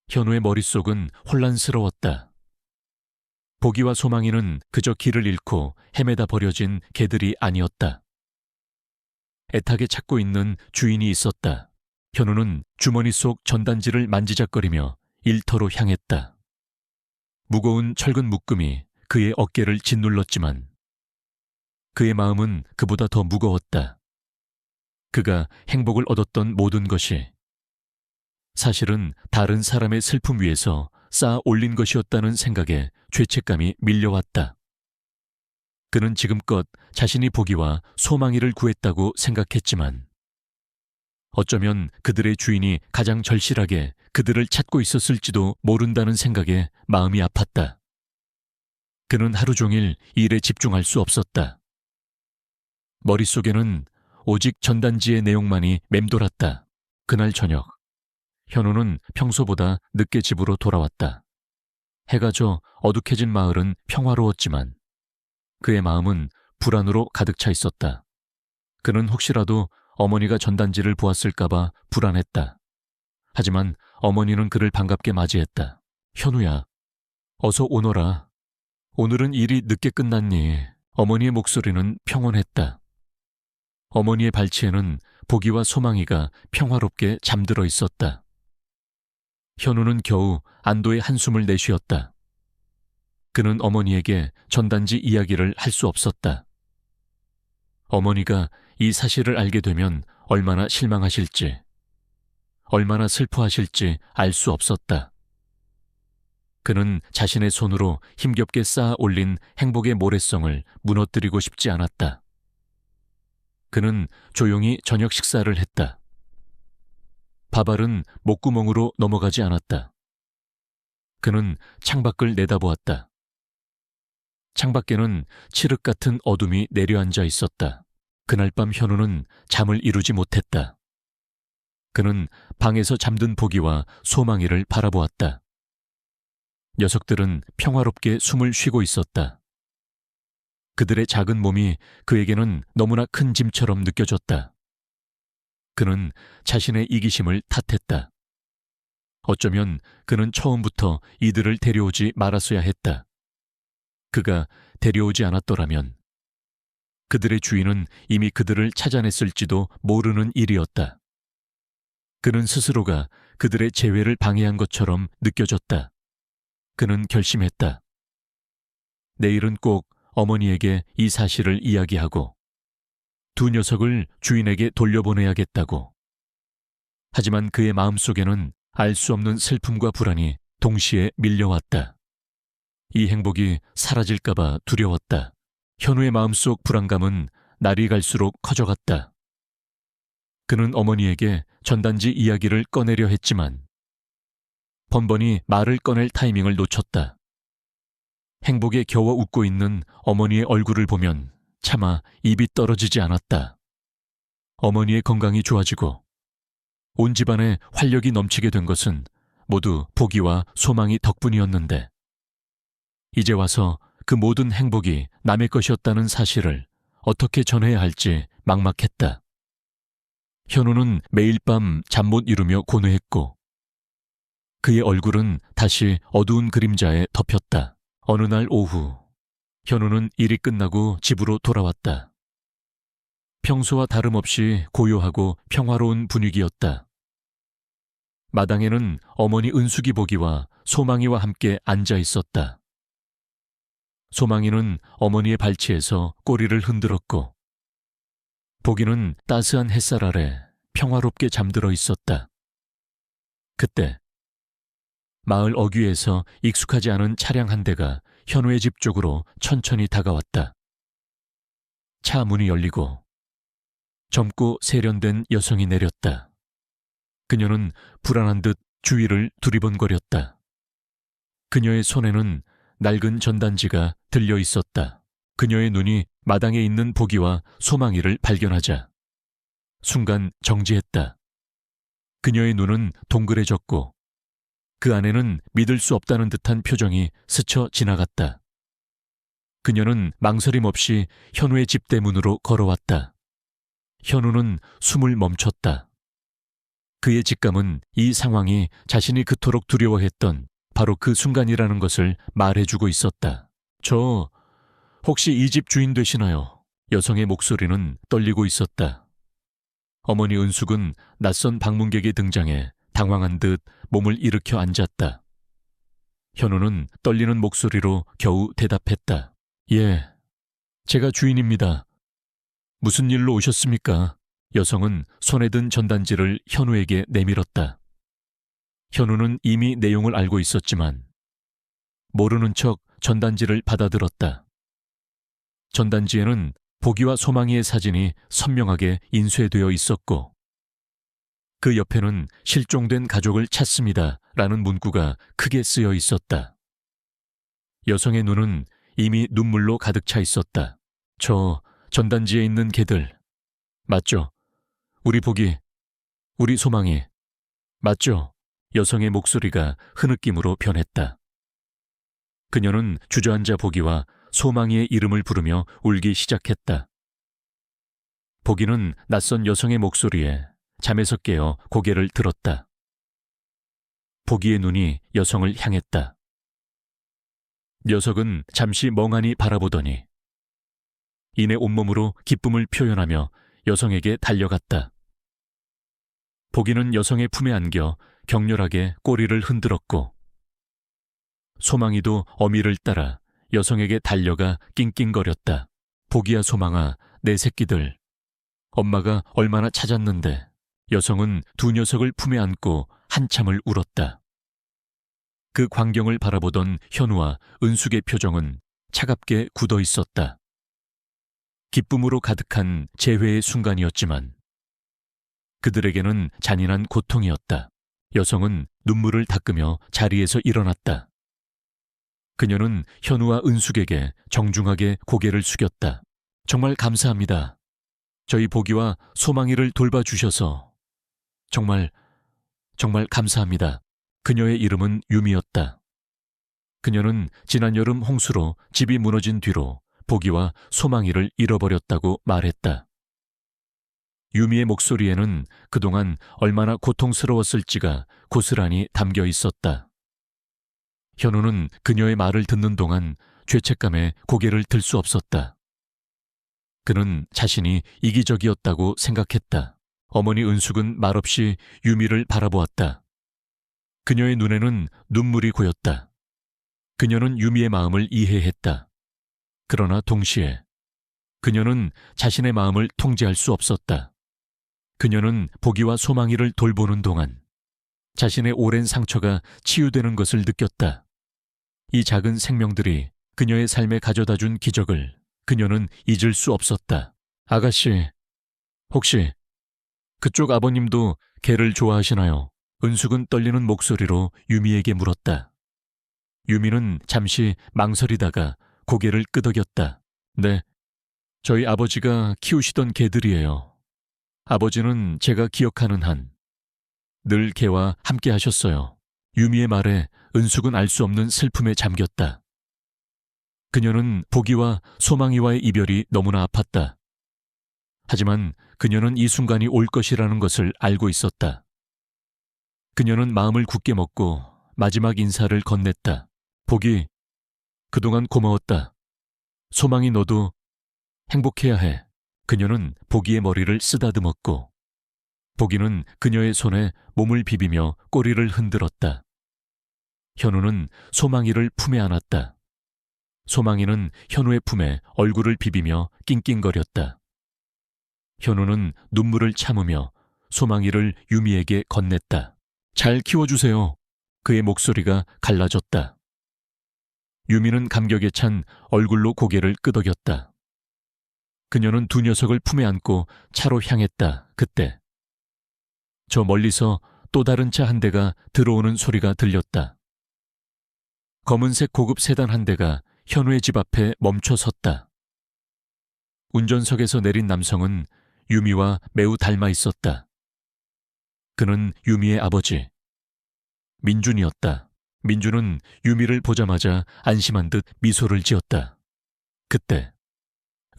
현우의 머릿속은 혼란스러웠다. 보기와 소망이는 그저 길을 잃고 헤매다 버려진 개들이 아니었다. 애타게 찾고 있는 주인이 있었다. 현우는 주머니 속 전단지를 만지작거리며 일터로 향했다. 무거운 철근 묶음이 그의 어깨를 짓눌렀지만 그의 마음은 그보다 더 무거웠다. 그가 행복을 얻었던 모든 것이 사실은 다른 사람의 슬픔 위에서 쌓아 올린 것이었다는 생각에 죄책감이 밀려왔다. 그는 지금껏 자신이 보기와 소망이를 구했다고 생각했지만 어쩌면 그들의 주인이 가장 절실하게 그들을 찾고 있었을지도 모른다는 생각에 마음이 아팠다. 그는 하루 종일 일에 집중할 수 없었다. 머릿속에는 오직 전단지의 내용만이 맴돌았다. 그날 저녁, 현우는 평소보다 늦게 집으로 돌아왔다. 해가 져 어둑해진 마을은 평화로웠지만 그의 마음은 불안으로 가득 차 있었다. 그는 혹시라도 어머니가 전단지를 보았을까봐 불안했다. 하지만 어머니는 그를 반갑게 맞이했다. 현우야, 어서 오너라. 오늘은 일이 늦게 끝났니? 어머니의 목소리는 평온했다. 어머니의 발치에는 보기와 소망이가 평화롭게 잠들어 있었다. 현우는 겨우 안도의 한숨을 내쉬었다. 그는 어머니에게 전단지 이야기를 할 수 없었다. 어머니가 이 사실을 알게 되면 얼마나 실망하실지, 얼마나 슬퍼하실지 알 수 없었다. 그는 자신의 손으로 힘겹게 쌓아 올린 행복의 모래성을 무너뜨리고 싶지 않았다. 그는 조용히 저녁 식사를 했다. 밥알은 목구멍으로 넘어가지 않았다. 그는 창밖을 내다보았다. 창밖에는 칠흑 같은 어둠이 내려앉아 있었다. 그날 밤 현우는 잠을 이루지 못했다. 그는 방에서 잠든 보기와 소망이를 바라보았다. 녀석들은 평화롭게 숨을 쉬고 있었다. 그들의 작은 몸이 그에게는 너무나 큰 짐처럼 느껴졌다. 그는 자신의 이기심을 탓했다. 어쩌면 그는 처음부터 이들을 데려오지 말았어야 했다. 그가 데려오지 않았더라면 그들의 주인은 이미 그들을 찾아냈을지도 모르는 일이었다. 그는 스스로가 그들의 재회를 방해한 것처럼 느껴졌다. 그는 결심했다. 내일은 꼭 어머니에게 이 사실을 이야기하고 두 녀석을 주인에게 돌려보내야겠다고. 하지만 그의 마음속에는 알 수 없는 슬픔과 불안이 동시에 밀려왔다. 이 행복이 사라질까봐 두려웠다. 현우의 마음속 불안감은 날이 갈수록 커져갔다. 그는 어머니에게 전단지 이야기를 꺼내려 했지만 번번이 말을 꺼낼 타이밍을 놓쳤다. 행복에 겨워 웃고 있는 어머니의 얼굴을 보면 차마 입이 떨어지지 않았다. 어머니의 건강이 좋아지고 온 집안에 활력이 넘치게 된 것은 모두 보기와 소망이 덕분이었는데 이제 와서 그 모든 행복이 남의 것이었다는 사실을 어떻게 전해야 할지 막막했다. 현우는 매일 밤 잠 못 이루며 고뇌했고 그의 얼굴은 다시 어두운 그림자에 덮였다. 어느 날 오후 현우는 일이 끝나고 집으로 돌아왔다. 평소와 다름없이 고요하고 평화로운 분위기였다. 마당에는 어머니 은숙이 보기와 소망이와 함께 앉아 있었다. 소망이는 어머니의 발치에서 꼬리를 흔들었고 보기는 따스한 햇살 아래 평화롭게 잠들어 있었다. 그때 마을 어귀에서 익숙하지 않은 차량 한 대가 현우의 집 쪽으로 천천히 다가왔다. 차 문이 열리고 젊고 세련된 여성이 내렸다. 그녀는 불안한 듯 주위를 두리번거렸다. 그녀의 손에는 낡은 전단지가 들려 있었다. 그녀의 눈이 마당에 있는 보기와 소망이를 발견하자 순간 정지했다. 그녀의 눈은 동그래졌고 그 안에는 믿을 수 없다는 듯한 표정이 스쳐 지나갔다. 그녀는 망설임 없이 현우의 집 대문으로 걸어왔다. 현우는 숨을 멈췄다. 그의 직감은 이 상황이 자신이 그토록 두려워했던 바로 그 순간이라는 것을 말해주고 있었다. 저 혹시 이 집 주인 되시나요? 여성의 목소리는 떨리고 있었다. 어머니 은숙은 낯선 방문객의 등장에 당황한 듯 몸을 일으켜 앉았다. 현우는 떨리는 목소리로 겨우 대답했다. 예, 제가 주인입니다. 무슨 일로 오셨습니까? 여성은 손에 든 전단지를 현우에게 내밀었다. 현우는 이미 내용을 알고 있었지만 모르는 척 전단지를 받아들었다. 전단지에는 보기와 소망이의 사진이 선명하게 인쇄되어 있었고 그 옆에는 실종된 가족을 찾습니다 라는 문구가 크게 쓰여 있었다. 여성의 눈은 이미 눈물로 가득 차 있었다. 저 전단지에 있는 개들 맞죠? 우리 보기, 우리 소망이 맞죠? 여성의 목소리가 흐느낌으로 변했다. 그녀는 주저앉아 보기와 소망이의 이름을 부르며 울기 시작했다. 보기는 낯선 여성의 목소리에 잠에서 깨어 고개를 들었다. 보기의 눈이 여성을 향했다. 녀석은 잠시 멍하니 바라보더니 이내 온몸으로 기쁨을 표현하며 여성에게 달려갔다. 보기는 여성의 품에 안겨 격렬하게 꼬리를 흔들었고 소망이도 어미를 따라 여성에게 달려가 낑낑거렸다. 보기야 소망아, 내 새끼들. 엄마가 얼마나 찾았는데. 여성은 두 녀석을 품에 안고 한참을 울었다. 그 광경을 바라보던 현우와 은숙의 표정은 차갑게 굳어 있었다. 기쁨으로 가득한 재회의 순간이었지만 그들에게는 잔인한 고통이었다. 여성은 눈물을 닦으며 자리에서 일어났다. 그녀는 현우와 은숙에게 정중하게 고개를 숙였다. 정말 감사합니다. 저희 보기와 소망이를 돌봐주셔서 정말 감사합니다. 그녀의 이름은 유미였다. 그녀는 지난 여름 홍수로 집이 무너진 뒤로 보기와 소망이를 잃어버렸다고 말했다. 유미의 목소리에는 그동안 얼마나 고통스러웠을지가 고스란히 담겨 있었다. 현우는 그녀의 말을 듣는 동안 죄책감에 고개를 들 수 없었다. 그는 자신이 이기적이었다고 생각했다. 어머니 은숙은 말없이 유미를 바라보았다. 그녀의 눈에는 눈물이 고였다. 그녀는 유미의 마음을 이해했다. 그러나 동시에 그녀는 자신의 마음을 통제할 수 없었다. 그녀는 보기와 소망이를 돌보는 동안 자신의 오랜 상처가 치유되는 것을 느꼈다. 이 작은 생명들이 그녀의 삶에 가져다준 기적을 그녀는 잊을 수 없었다. 아가씨, 혹시 그쪽 아버님도 개를 좋아하시나요? 은숙은 떨리는 목소리로 유미에게 물었다. 유미는 잠시 망설이다가 고개를 끄덕였다. 네, 저희 아버지가 키우시던 개들이에요. 아버지는 제가 기억하는 한 늘 개와 함께 하셨어요. 유미의 말에 은숙은 알 수 없는 슬픔에 잠겼다. 그녀는 보기와 소망이와의 이별이 너무나 아팠다. 하지만 그녀는 이 순간이 올 것이라는 것을 알고 있었다. 그녀는 마음을 굳게 먹고 마지막 인사를 건넸다. 보기, 그동안 고마웠다. 소망이 너도 행복해야 해. 그녀는 보기의 머리를 쓰다듬었고 보기는 그녀의 손에 몸을 비비며 꼬리를 흔들었다. 현우는 소망이를 품에 안았다. 소망이는 현우의 품에 얼굴을 비비며 낑낑거렸다. 현우는 눈물을 참으며 소망이를 유미에게 건넸다. 잘 키워주세요. 그의 목소리가 갈라졌다. 유미는 감격에 찬 얼굴로 고개를 끄덕였다. 그녀는 두 녀석을 품에 안고 차로 향했다. 그때 저 멀리서 또 다른 차 한 대가 들어오는 소리가 들렸다. 검은색 고급 세단 한 대가 현우의 집 앞에 멈춰 섰다. 운전석에서 내린 남성은 유미와 매우 닮아 있었다. 그는 유미의 아버지, 민준이었다. 민준은 유미를 보자마자 안심한 듯 미소를 지었다. 그때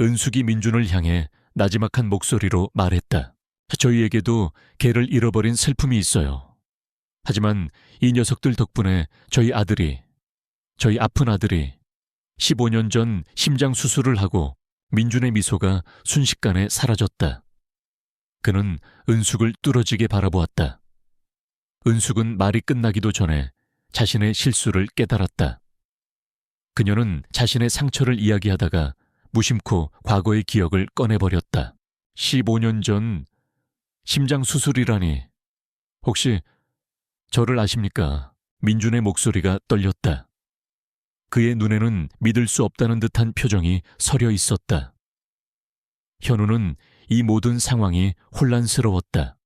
은숙이 민준을 향해 나지막한 목소리로 말했다. 저희에게도 개를 잃어버린 슬픔이 있어요. 하지만 이 녀석들 덕분에 저희 아픈 아들이 15년 전 심장 수술을 하고 민준의 미소가 순식간에 사라졌다. 그는 은숙을 뚫어지게 바라보았다. 은숙은 말이 끝나기도 전에 자신의 실수를 깨달았다. 그녀는 자신의 상처를 이야기하다가 무심코 과거의 기억을 꺼내버렸다. 15년 전 심장 수술이라니. 혹시 저를 아십니까? 민준의 목소리가 떨렸다. 그의 눈에는 믿을 수 없다는 듯한 표정이 서려 있었다. 현우는 이 모든 상황이 혼란스러웠다.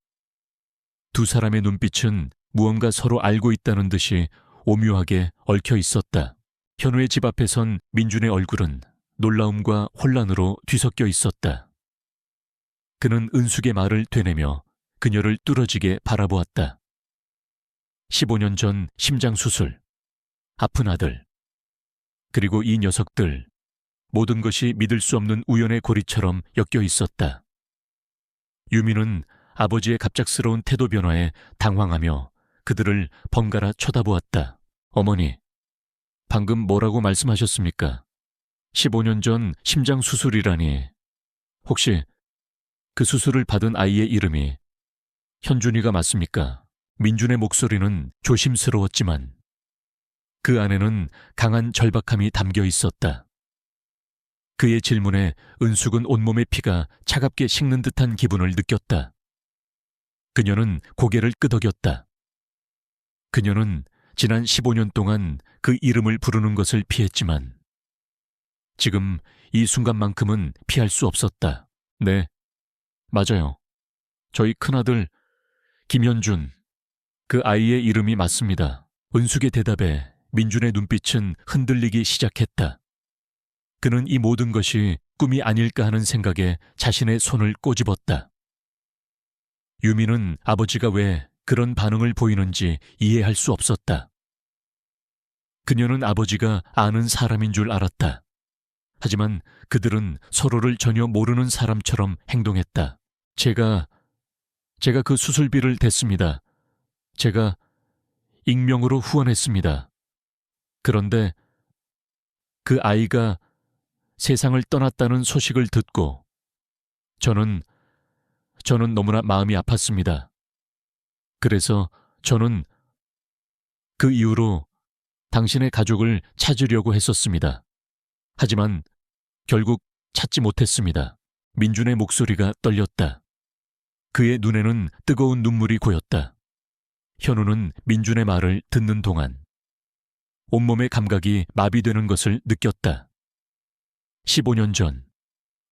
두 사람의 눈빛은 무언가 서로 알고 있다는 듯이 오묘하게 얽혀 있었다. 현우의 집 앞에 선 민준의 얼굴은 놀라움과 혼란으로 뒤섞여 있었다. 그는 은숙의 말을 되뇌며 그녀를 뚫어지게 바라보았다. 15년 전 심장 수술, 아픈 아들, 그리고 이 녀석들, 모든 것이 믿을 수 없는 우연의 고리처럼 엮여 있었다. 유미는 아버지의 갑작스러운 태도 변화에 당황하며 그들을 번갈아 쳐다보았다. 어머니, 방금 뭐라고 말씀하셨습니까? 15년 전 심장 수술이라니. 혹시 그 수술을 받은 아이의 이름이 현준이가 맞습니까? 민준의 목소리는 조심스러웠지만 그 안에는 강한 절박함이 담겨 있었다. 그의 질문에 은숙은 온몸의 피가 차갑게 식는 듯한 기분을 느꼈다. 그녀는 고개를 끄덕였다. 그녀는 지난 15년 동안 그 이름을 부르는 것을 피했지만 지금 이 순간만큼은 피할 수 없었다. 네, 맞아요. 저희 큰아들 김현준, 그 아이의 이름이 맞습니다. 은숙의 대답에 민준의 눈빛은 흔들리기 시작했다. 그는 이 모든 것이 꿈이 아닐까 하는 생각에 자신의 손을 꼬집었다. 유미는 아버지가 왜 그런 반응을 보이는지 이해할 수 없었다. 그녀는 아버지가 아는 사람인 줄 알았다. 하지만 그들은 서로를 전혀 모르는 사람처럼 행동했다. 제가 그 수술비를 댔습니다. 제가 익명으로 후원했습니다. 그런데 그 아이가 세상을 떠났다는 소식을 듣고 저는 너무나 마음이 아팠습니다. 그래서 저는 그 이후로 당신의 가족을 찾으려고 했었습니다. 하지만 결국 찾지 못했습니다. 민준의 목소리가 떨렸다. 그의 눈에는 뜨거운 눈물이 고였다. 현우는 민준의 말을 듣는 동안 온몸의 감각이 마비되는 것을 느꼈다. 15년 전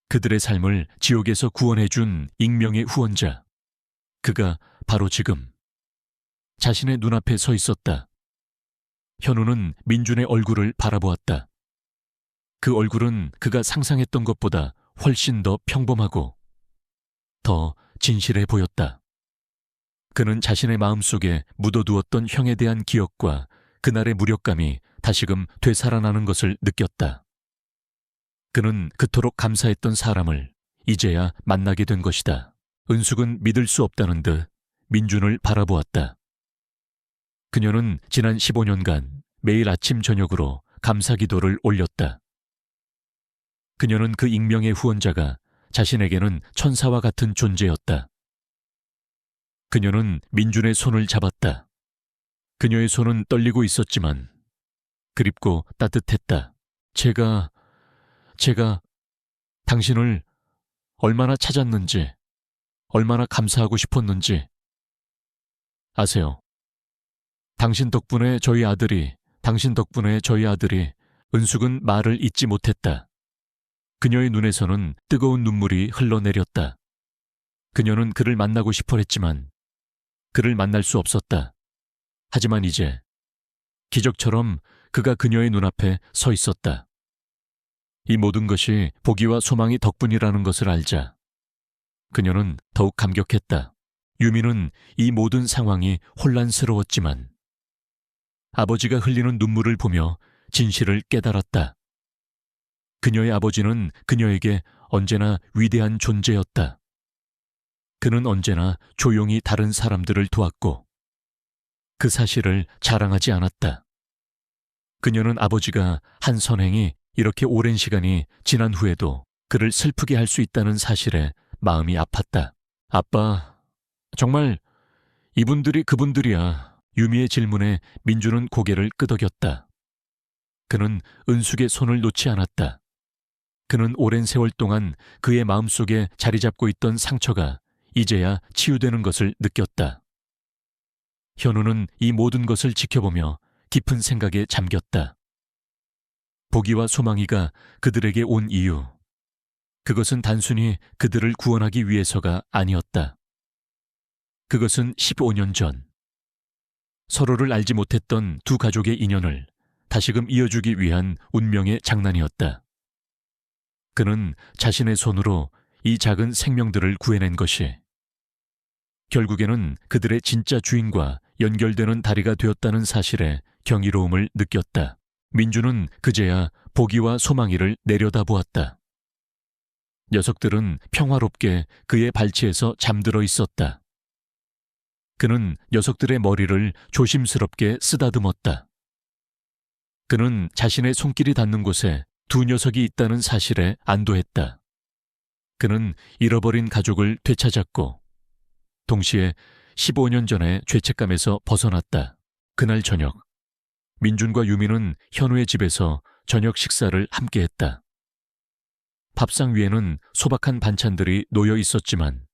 그들의 삶을 지옥에서 구원해준 익명의 후원자. 그가 바로 지금 자신의 눈앞에 서 있었다. 현우는 민준의 얼굴을 바라보았다. 그 얼굴은 그가 상상했던 것보다 훨씬 더 평범하고 더 진실해 보였다. 그는 자신의 마음속에 묻어두었던 형에 대한 기억과 그날의 무력감이 다시금 되살아나는 것을 느꼈다. 그는 그토록 감사했던 사람을 이제야 만나게 된 것이다. 은숙은 믿을 수 없다는 듯 민준을 바라보았다. 그녀는 지난 15년간 매일 아침 저녁으로 감사기도를 올렸다. 그녀는 그 익명의 후원자가 자신에게는 천사와 같은 존재였다. 그녀는 민준의 손을 잡았다. 그녀의 손은 떨리고 있었지만 그립고 따뜻했다. 제가 당신을 얼마나 찾았는지, 얼마나 감사하고 싶었는지 아세요? 당신 덕분에 저희 아들이 은숙은 말을 잇지 못했다. 그녀의 눈에서는 뜨거운 눈물이 흘러내렸다. 그녀는 그를 만나고 싶어 했지만 그를 만날 수 없었다. 하지만 이제 기적처럼 그가 그녀의 눈앞에 서 있었다. 이 모든 것이 복이와 소망이 덕분이라는 것을 알자 그녀는 더욱 감격했다. 유미는 이 모든 상황이 혼란스러웠지만 아버지가 흘리는 눈물을 보며 진실을 깨달았다. 그녀의 아버지는 그녀에게 언제나 위대한 존재였다. 그는 언제나 조용히 다른 사람들을 도왔고 그 사실을 자랑하지 않았다. 그녀는 아버지가 한 선행이 이렇게 오랜 시간이 지난 후에도 그를 슬프게 할 수 있다는 사실에 마음이 아팠다. 아빠, 정말 이분들이 그분들이야. 유미의 질문에 민주는 고개를 끄덕였다. 그는 은숙의 손을 놓지 않았다. 그는 오랜 세월 동안 그의 마음속에 자리 잡고 있던 상처가 이제야 치유되는 것을 느꼈다. 현우는 이 모든 것을 지켜보며 깊은 생각에 잠겼다. 보기와 소망이가 그들에게 온 이유, 그것은 단순히 그들을 구원하기 위해서가 아니었다. 그것은 15년 전, 서로를 알지 못했던 두 가족의 인연을 다시금 이어주기 위한 운명의 장난이었다. 그는 자신의 손으로 이 작은 생명들을 구해낸 것이 결국에는 그들의 진짜 주인과 연결되는 다리가 되었다는 사실에 경이로움을 느꼈다. 민주는 그제야 보기와 소망이를 내려다보았다. 녀석들은 평화롭게 그의 발치에서 잠들어 있었다. 그는 녀석들의 머리를 조심스럽게 쓰다듬었다. 그는 자신의 손길이 닿는 곳에 두 녀석이 있다는 사실에 안도했다. 그는 잃어버린 가족을 되찾았고 동시에 15년 전의 죄책감에서 벗어났다. 그날 저녁, 민준과 유미는 현우의 집에서 저녁 식사를 함께했다. 밥상 위에는 소박한 반찬들이 놓여 있었지만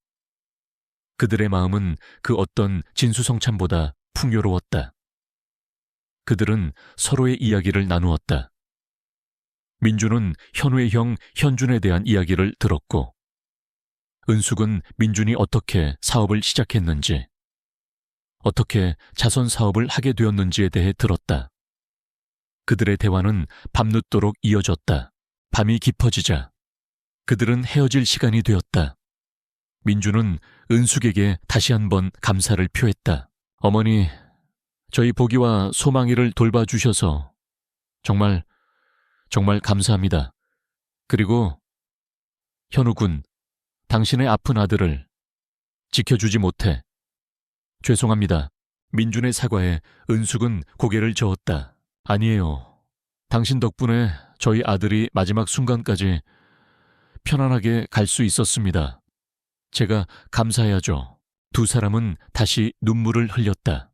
그들의 마음은 그 어떤 진수성찬보다 풍요로웠다. 그들은 서로의 이야기를 나누었다. 민준은 현우의 형 현준에 대한 이야기를 들었고 은숙은 민준이 어떻게 사업을 시작했는지, 어떻게 자선 사업을 하게 되었는지에 대해 들었다. 그들의 대화는 밤늦도록 이어졌다. 밤이 깊어지자 그들은 헤어질 시간이 되었다. 민준은 은숙에게 다시 한번 감사를 표했다. 어머니, 저희 보기와 소망이를 돌봐주셔서 정말 감사합니다. 그리고 현우 군, 당신의 아픈 아들을 지켜주지 못해 죄송합니다. 민준의 사과에 은숙은 고개를 저었다. 아니에요. 당신 덕분에 저희 아들이 마지막 순간까지 편안하게 갈 수 있었습니다. 제가 감사해야죠. 두 사람은 다시 눈물을 흘렸다.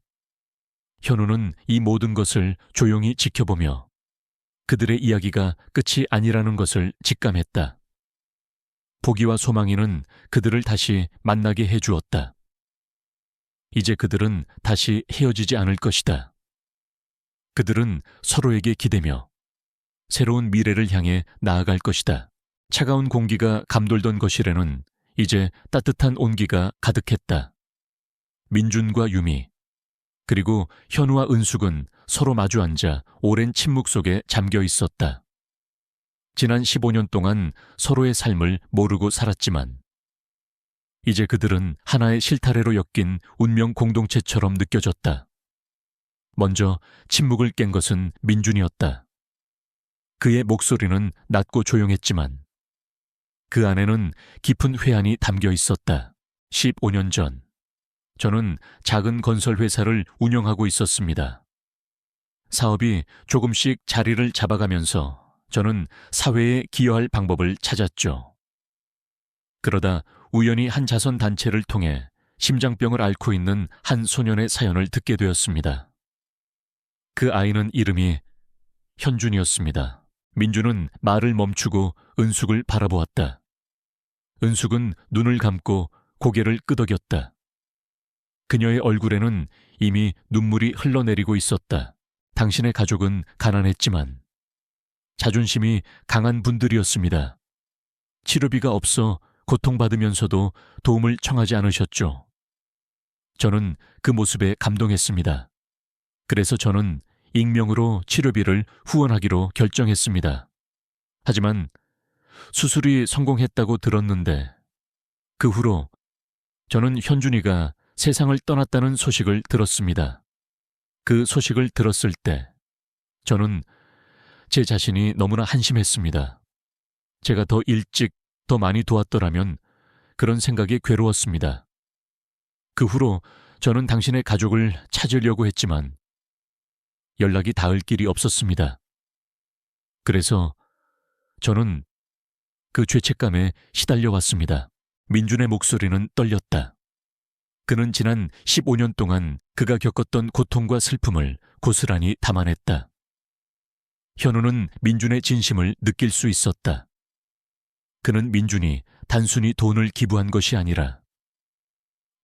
현우는 이 모든 것을 조용히 지켜보며 그들의 이야기가 끝이 아니라는 것을 직감했다. 보기와 소망이는 그들을 다시 만나게 해주었다. 이제 그들은 다시 헤어지지 않을 것이다. 그들은 서로에게 기대며 새로운 미래를 향해 나아갈 것이다. 차가운 공기가 감돌던 거실에는 이제 따뜻한 온기가 가득했다. 민준과 유미, 그리고 현우와 은숙은 서로 마주 앉아 오랜 침묵 속에 잠겨 있었다. 지난 15년 동안 서로의 삶을 모르고 살았지만 이제 그들은 하나의 실타래로 엮인 운명 공동체처럼 느껴졌다. 먼저 침묵을 깬 것은 민준이었다. 그의 목소리는 낮고 조용했지만 그 안에는 깊은 회한이 담겨 있었다. 15년 전, 저는 작은 건설 회사를 운영하고 있었습니다. 사업이 조금씩 자리를 잡아가면서 저는 사회에 기여할 방법을 찾았죠. 그러다 우연히 한 자선단체를 통해 심장병을 앓고 있는 한 소년의 사연을 듣게 되었습니다. 그 아이는 이름이 현준이었습니다. 민준은 말을 멈추고 은숙을 바라보았다. 은숙은 눈을 감고 고개를 끄덕였다. 그녀의 얼굴에는 이미 눈물이 흘러내리고 있었다. 당신의 가족은 가난했지만 자존심이 강한 분들이었습니다. 치료비가 없어 고통받으면서도 도움을 청하지 않으셨죠. 저는 그 모습에 감동했습니다. 그래서 저는 익명으로 치료비를 후원하기로 결정했습니다. 하지만 수술이 성공했다고 들었는데 그 후로 저는 현준이가 세상을 떠났다는 소식을 들었습니다. 그 소식을 들었을 때 저는 제 자신이 너무나 한심했습니다. 제가 더 일찍, 더 많이 도왔더라면 그런 생각이 괴로웠습니다. 그 후로 저는 당신의 가족을 찾으려고 했지만 연락이 닿을 길이 없었습니다. 그래서 저는 그 죄책감에 시달려 왔습니다. 민준의 목소리는 떨렸다. 그는 지난 15년 동안 그가 겪었던 고통과 슬픔을 고스란히 담아냈다. 현우는 민준의 진심을 느낄 수 있었다. 그는 민준이 단순히 돈을 기부한 것이 아니라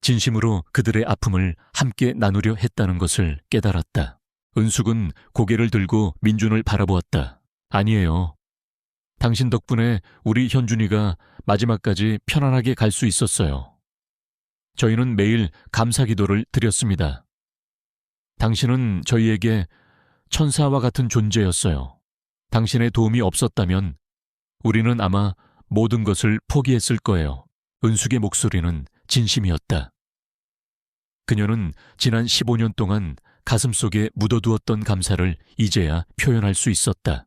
진심으로 그들의 아픔을 함께 나누려 했다는 것을 깨달았다. 은숙은 고개를 들고 민준을 바라보았다. 아니에요. 당신 덕분에 우리 현준이가 마지막까지 편안하게 갈 수 있었어요. 저희는 매일 감사 기도를 드렸습니다. 당신은 저희에게 천사와 같은 존재였어요. 당신의 도움이 없었다면 우리는 아마 모든 것을 포기했을 거예요. 은숙의 목소리는 진심이었다. 그녀는 지난 15년 동안 가슴속에 묻어두었던 감사를 이제야 표현할 수 있었다.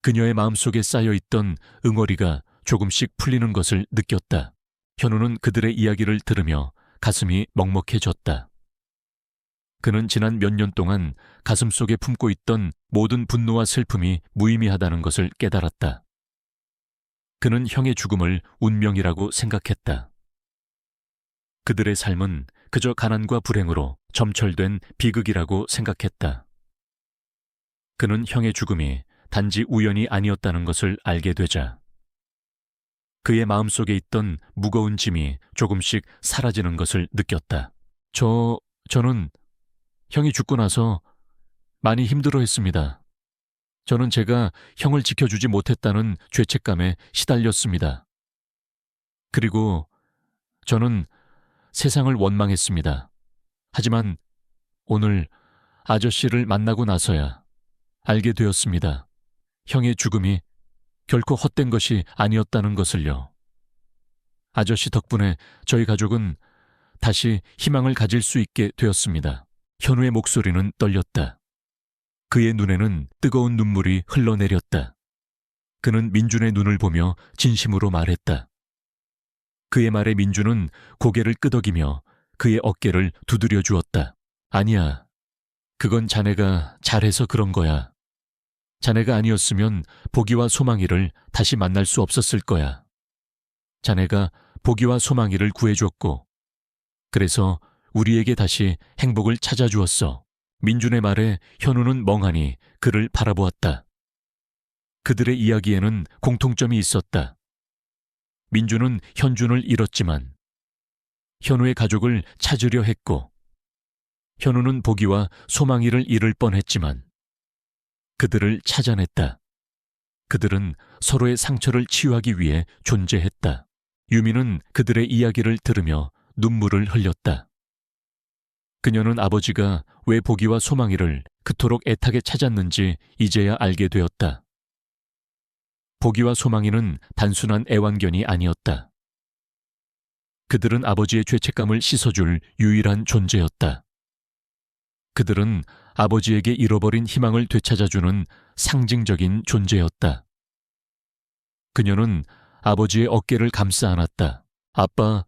그녀의 마음속에 쌓여있던 응어리가 조금씩 풀리는 것을 느꼈다. 현우는 그들의 이야기를 들으며 가슴이 먹먹해졌다. 그는 지난 몇 년 동안 가슴속에 품고 있던 모든 분노와 슬픔이 무의미하다는 것을 깨달았다. 그는 형의 죽음을 운명이라고 생각했다. 그들의 삶은 그저 가난과 불행으로 점철된 비극이라고 생각했다. 그는 형의 죽음이 단지 우연이 아니었다는 것을 알게 되자 그의 마음속에 있던 무거운 짐이 조금씩 사라지는 것을 느꼈다. 저는 형이 죽고 나서 많이 힘들어했습니다. 저는 제가 형을 지켜주지 못했다는 죄책감에 시달렸습니다. 그리고 저는 세상을 원망했습니다. 하지만 오늘 아저씨를 만나고 나서야 알게 되었습니다. 형의 죽음이 결코 헛된 것이 아니었다는 것을요. 아저씨 덕분에 저희 가족은 다시 희망을 가질 수 있게 되었습니다. 현우의 목소리는 떨렸다. 그의 눈에는 뜨거운 눈물이 흘러내렸다. 그는 민준의 눈을 보며 진심으로 말했다. 그의 말에 민준은 고개를 끄덕이며 그의 어깨를 두드려 주었다. 아니야. 그건 자네가 잘해서 그런 거야. 자네가 아니었으면 보기와 소망이를 다시 만날 수 없었을 거야. 자네가 보기와 소망이를 구해줬고 그래서 우리에게 다시 행복을 찾아주었어. 민준의 말에 현우는 멍하니 그를 바라보았다. 그들의 이야기에는 공통점이 있었다. 민준은 현준을 잃었지만 현우의 가족을 찾으려 했고 현우는 보기와 소망이를 잃을 뻔했지만 그들을 찾아냈다. 그들은 서로의 상처를 치유하기 위해 존재했다. 유미는 그들의 이야기를 들으며 눈물을 흘렸다. 그녀는 아버지가 왜 보기와 소망이를 그토록 애타게 찾았는지 이제야 알게 되었다. 보기와 소망이는 단순한 애완견이 아니었다. 그들은 아버지의 죄책감을 씻어줄 유일한 존재였다. 그들은 아버지에게 잃어버린 희망을 되찾아주는 상징적인 존재였다. 그녀는 아버지의 어깨를 감싸 안았다. 아빠,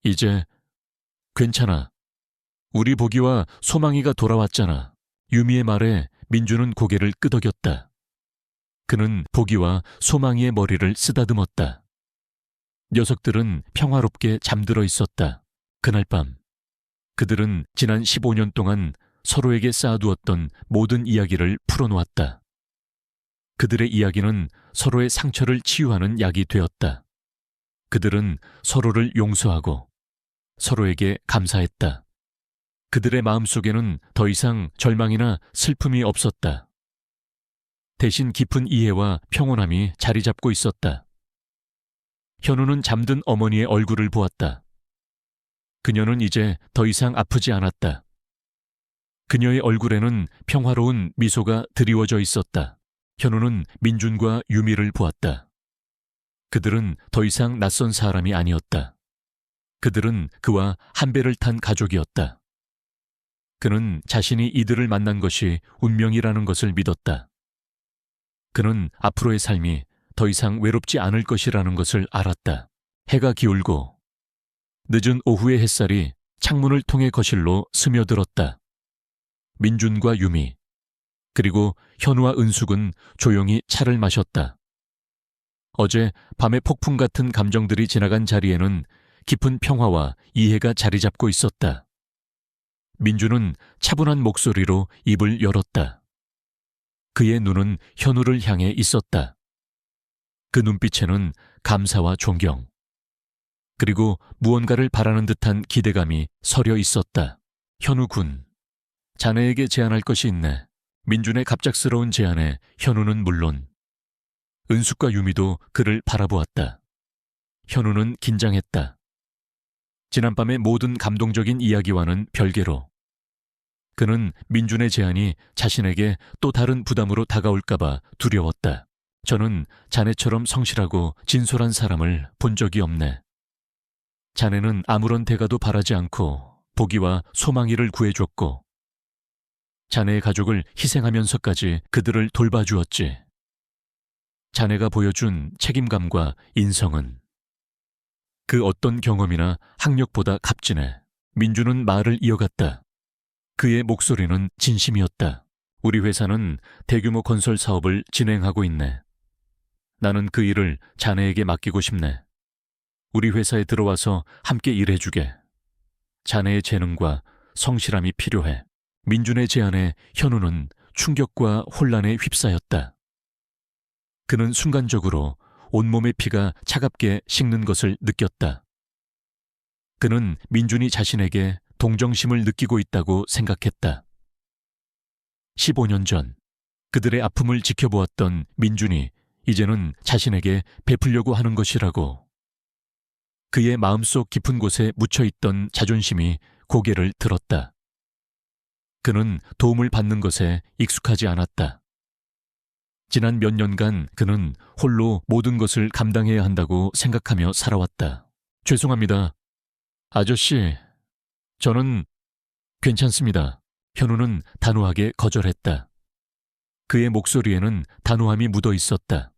이제 괜찮아. 우리 보기와 소망이가 돌아왔잖아. 유미의 말에 민준은 고개를 끄덕였다. 그는 보기와 소망이의 머리를 쓰다듬었다. 녀석들은 평화롭게 잠들어 있었다. 그날 밤 그들은 지난 15년 동안 서로에게 쌓아두었던 모든 이야기를 풀어놓았다. 그들의 이야기는 서로의 상처를 치유하는 약이 되었다. 그들은 서로를 용서하고 서로에게 감사했다. 그들의 마음속에는 더 이상 절망이나 슬픔이 없었다. 대신 깊은 이해와 평온함이 자리 잡고 있었다. 현우는 잠든 어머니의 얼굴을 보았다. 그녀는 이제 더 이상 아프지 않았다. 그녀의 얼굴에는 평화로운 미소가 드리워져 있었다. 현우는 민준과 유미를 보았다. 그들은 더 이상 낯선 사람이 아니었다. 그들은 그와 한 배를 탄 가족이었다. 그는 자신이 이들을 만난 것이 운명이라는 것을 믿었다. 그는 앞으로의 삶이 더 이상 외롭지 않을 것이라는 것을 알았다. 해가 기울고 늦은 오후의 햇살이 창문을 통해 거실로 스며들었다. 민준과 유미, 그리고 현우와 은숙은 조용히 차를 마셨다. 어제 밤의 폭풍 같은 감정들이 지나간 자리에는 깊은 평화와 이해가 자리 잡고 있었다. 민주는 차분한 목소리로 입을 열었다. 그의 눈은 현우를 향해 있었다. 그 눈빛에는 감사와 존경, 그리고 무언가를 바라는 듯한 기대감이 서려 있었다. 현우 군, 자네에게 제안할 것이 있네. 민준의 갑작스러운 제안에 현우는 물론 은숙과 유미도 그를 바라보았다. 현우는 긴장했다. 지난밤의 모든 감동적인 이야기와는 별개로 그는 민준의 제안이 자신에게 또 다른 부담으로 다가올까봐 두려웠다. 저는 자네처럼 성실하고 진솔한 사람을 본 적이 없네. 자네는 아무런 대가도 바라지 않고 보기와 소망이를 구해줬고 자네의 가족을 희생하면서까지 그들을 돌봐주었지. 자네가 보여준 책임감과 인성은 그 어떤 경험이나 학력보다 값지네. 민주는 말을 이어갔다. 그의 목소리는 진심이었다. 우리 회사는 대규모 건설 사업을 진행하고 있네. 나는 그 일을 자네에게 맡기고 싶네. 우리 회사에 들어와서 함께 일해주게. 자네의 재능과 성실함이 필요해. 민준의 제안에 현우는 충격과 혼란에 휩싸였다. 그는 순간적으로 온몸의 피가 차갑게 식는 것을 느꼈다. 그는 민준이 자신에게 동정심을 느끼고 있다고 생각했다. 15년 전 그들의 아픔을 지켜보았던 민준이 이제는 자신에게 베풀려고 하는 것이라고. 그의 마음속 깊은 곳에 묻혀있던 자존심이 고개를 들었다. 그는 도움을 받는 것에 익숙하지 않았다. 지난 몇 년간 그는 홀로 모든 것을 감당해야 한다고 생각하며 살아왔다. 죄송합니다. 아저씨, 저는 괜찮습니다. 현우는 단호하게 거절했다. 그의 목소리에는 단호함이 묻어 있었다.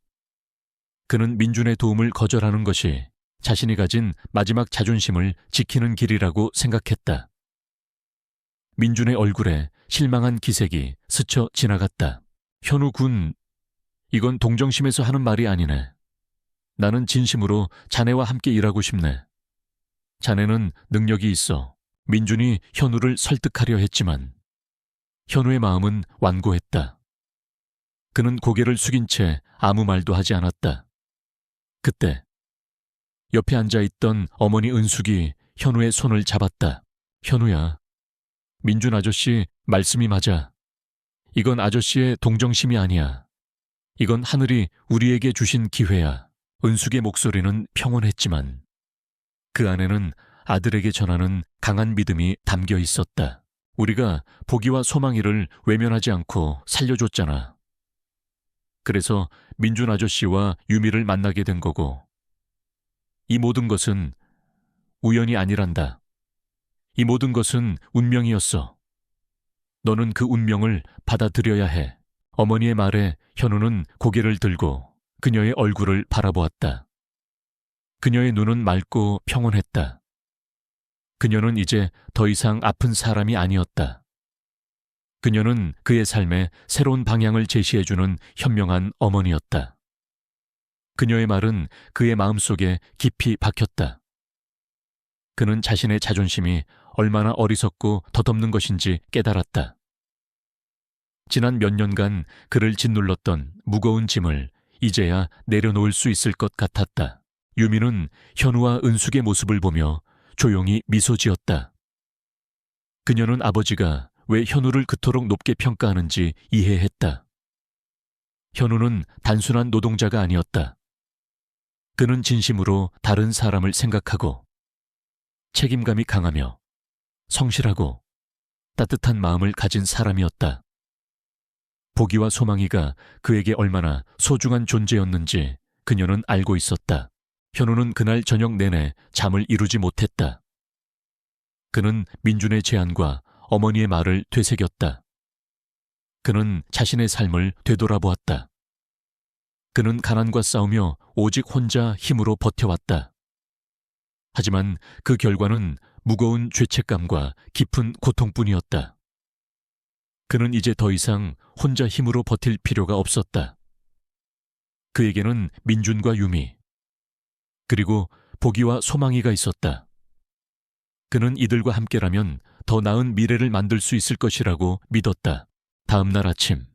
그는 민준의 도움을 거절하는 것이 자신이 가진 마지막 자존심을 지키는 길이라고 생각했다. 민준의 얼굴에 실망한 기색이 스쳐 지나갔다. 현우 군, 이건 동정심에서 하는 말이 아니네. 나는 진심으로 자네와 함께 일하고 싶네. 자네는 능력이 있어. 민준이 현우를 설득하려 했지만 현우의 마음은 완고했다. 그는 고개를 숙인 채 아무 말도 하지 않았다. 그때 옆에 앉아있던 어머니 은숙이 현우의 손을 잡았다. 현우야, 민준 아저씨 말씀이 맞아. 이건 아저씨의 동정심이 아니야. 이건 하늘이 우리에게 주신 기회야. 은숙의 목소리는 평온했지만 그 안에는 아들에게 전하는 강한 믿음이 담겨 있었다. 우리가 보기와 소망이를 외면하지 않고 살려줬잖아. 그래서 민준 아저씨와 유미를 만나게 된 거고, 이 모든 것은 우연이 아니란다. 이 모든 것은 운명이었어. 너는 그 운명을 받아들여야 해. 어머니의 말에 현우는 고개를 들고 그녀의 얼굴을 바라보았다. 그녀의 눈은 맑고 평온했다. 그녀는 이제 더 이상 아픈 사람이 아니었다. 그녀는 그의 삶에 새로운 방향을 제시해주는 현명한 어머니였다. 그녀의 말은 그의 마음속에 깊이 박혔다. 그는 자신의 자존심이 얼마나 어리석고 덧없는 것인지 깨달았다. 지난 몇 년간 그를 짓눌렀던 무거운 짐을 이제야 내려놓을 수 있을 것 같았다. 유미는 현우와 은숙의 모습을 보며 조용히 미소 지었다. 그녀는 아버지가 왜 현우를 그토록 높게 평가하는지 이해했다. 현우는 단순한 노동자가 아니었다. 그는 진심으로 다른 사람을 생각하고 책임감이 강하며 성실하고 따뜻한 마음을 가진 사람이었다. 보기와 소망이가 그에게 얼마나 소중한 존재였는지 그녀는 알고 있었다. 현우는 그날 저녁 내내 잠을 이루지 못했다. 그는 민준의 제안과 어머니의 말을 되새겼다. 그는 자신의 삶을 되돌아보았다. 그는 가난과 싸우며 오직 혼자 힘으로 버텨왔다. 하지만 그 결과는 무거운 죄책감과 깊은 고통뿐이었다. 그는 이제 더 이상 혼자 힘으로 버틸 필요가 없었다. 그에게는 민준과 유미, 그리고 보기와 소망이가 있었다. 그는 이들과 함께라면 더 나은 미래를 만들 수 있을 것이라고 믿었다. 다음 날 아침,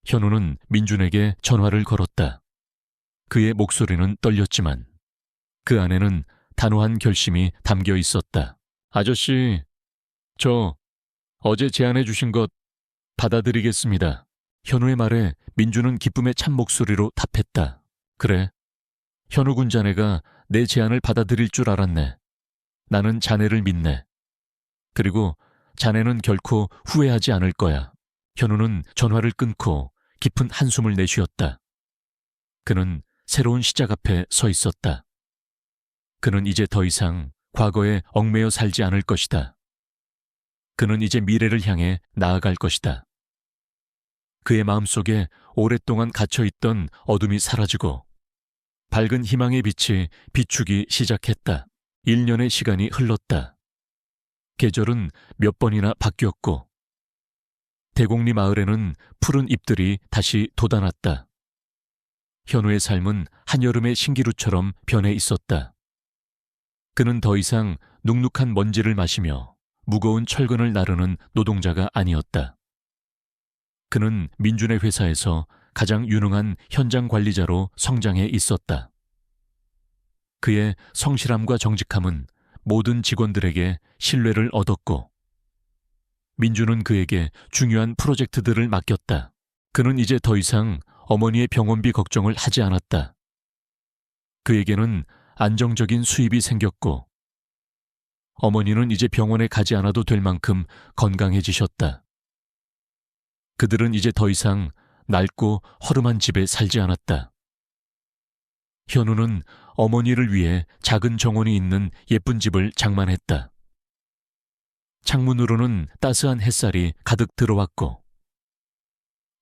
현우는 민준에게 전화를 걸었다. 그의 목소리는 떨렸지만 그 안에는 단호한 결심이 담겨 있었다. 아저씨, 저 어제 제안해 주신 것 받아들이겠습니다. 현우의 말에 민준은 기쁨의 참 목소리로 답했다. 그래, 현우 군 자네가 내 제안을 받아들일 줄 알았네. 나는 자네를 믿네. 그리고 자네는 결코 후회하지 않을 거야. 현우는 전화를 끊고 깊은 한숨을 내쉬었다. 그는 새로운 시작 앞에 서 있었다. 그는 이제 더 이상 과거에 얽매여 살지 않을 것이다. 그는 이제 미래를 향해 나아갈 것이다. 그의 마음속에 오랫동안 갇혀있던 어둠이 사라지고 밝은 희망의 빛이 비추기 시작했다. 1년의 시간이 흘렀다. 계절은 몇 번이나 바뀌었고 대곡리 마을에는 푸른 잎들이 다시 돋아났다. 현우의 삶은 한여름의 신기루처럼 변해 있었다. 그는 더 이상 눅눅한 먼지를 마시며 무거운 철근을 나르는 노동자가 아니었다. 그는 민준의 회사에서 가장 유능한 현장 관리자로 성장해 있었다. 그의 성실함과 정직함은 모든 직원들에게 신뢰를 얻었고 민준은 그에게 중요한 프로젝트들을 맡겼다. 그는 이제 더 이상 어머니의 병원비 걱정을 하지 않았다. 그에게는 안정적인 수입이 생겼고 어머니는 이제 병원에 가지 않아도 될 만큼 건강해지셨다. 그들은 이제 더 이상 낡고 허름한 집에 살지 않았다. 현우는 어머니를 위해 작은 정원이 있는 예쁜 집을 장만했다. 창문으로는 따스한 햇살이 가득 들어왔고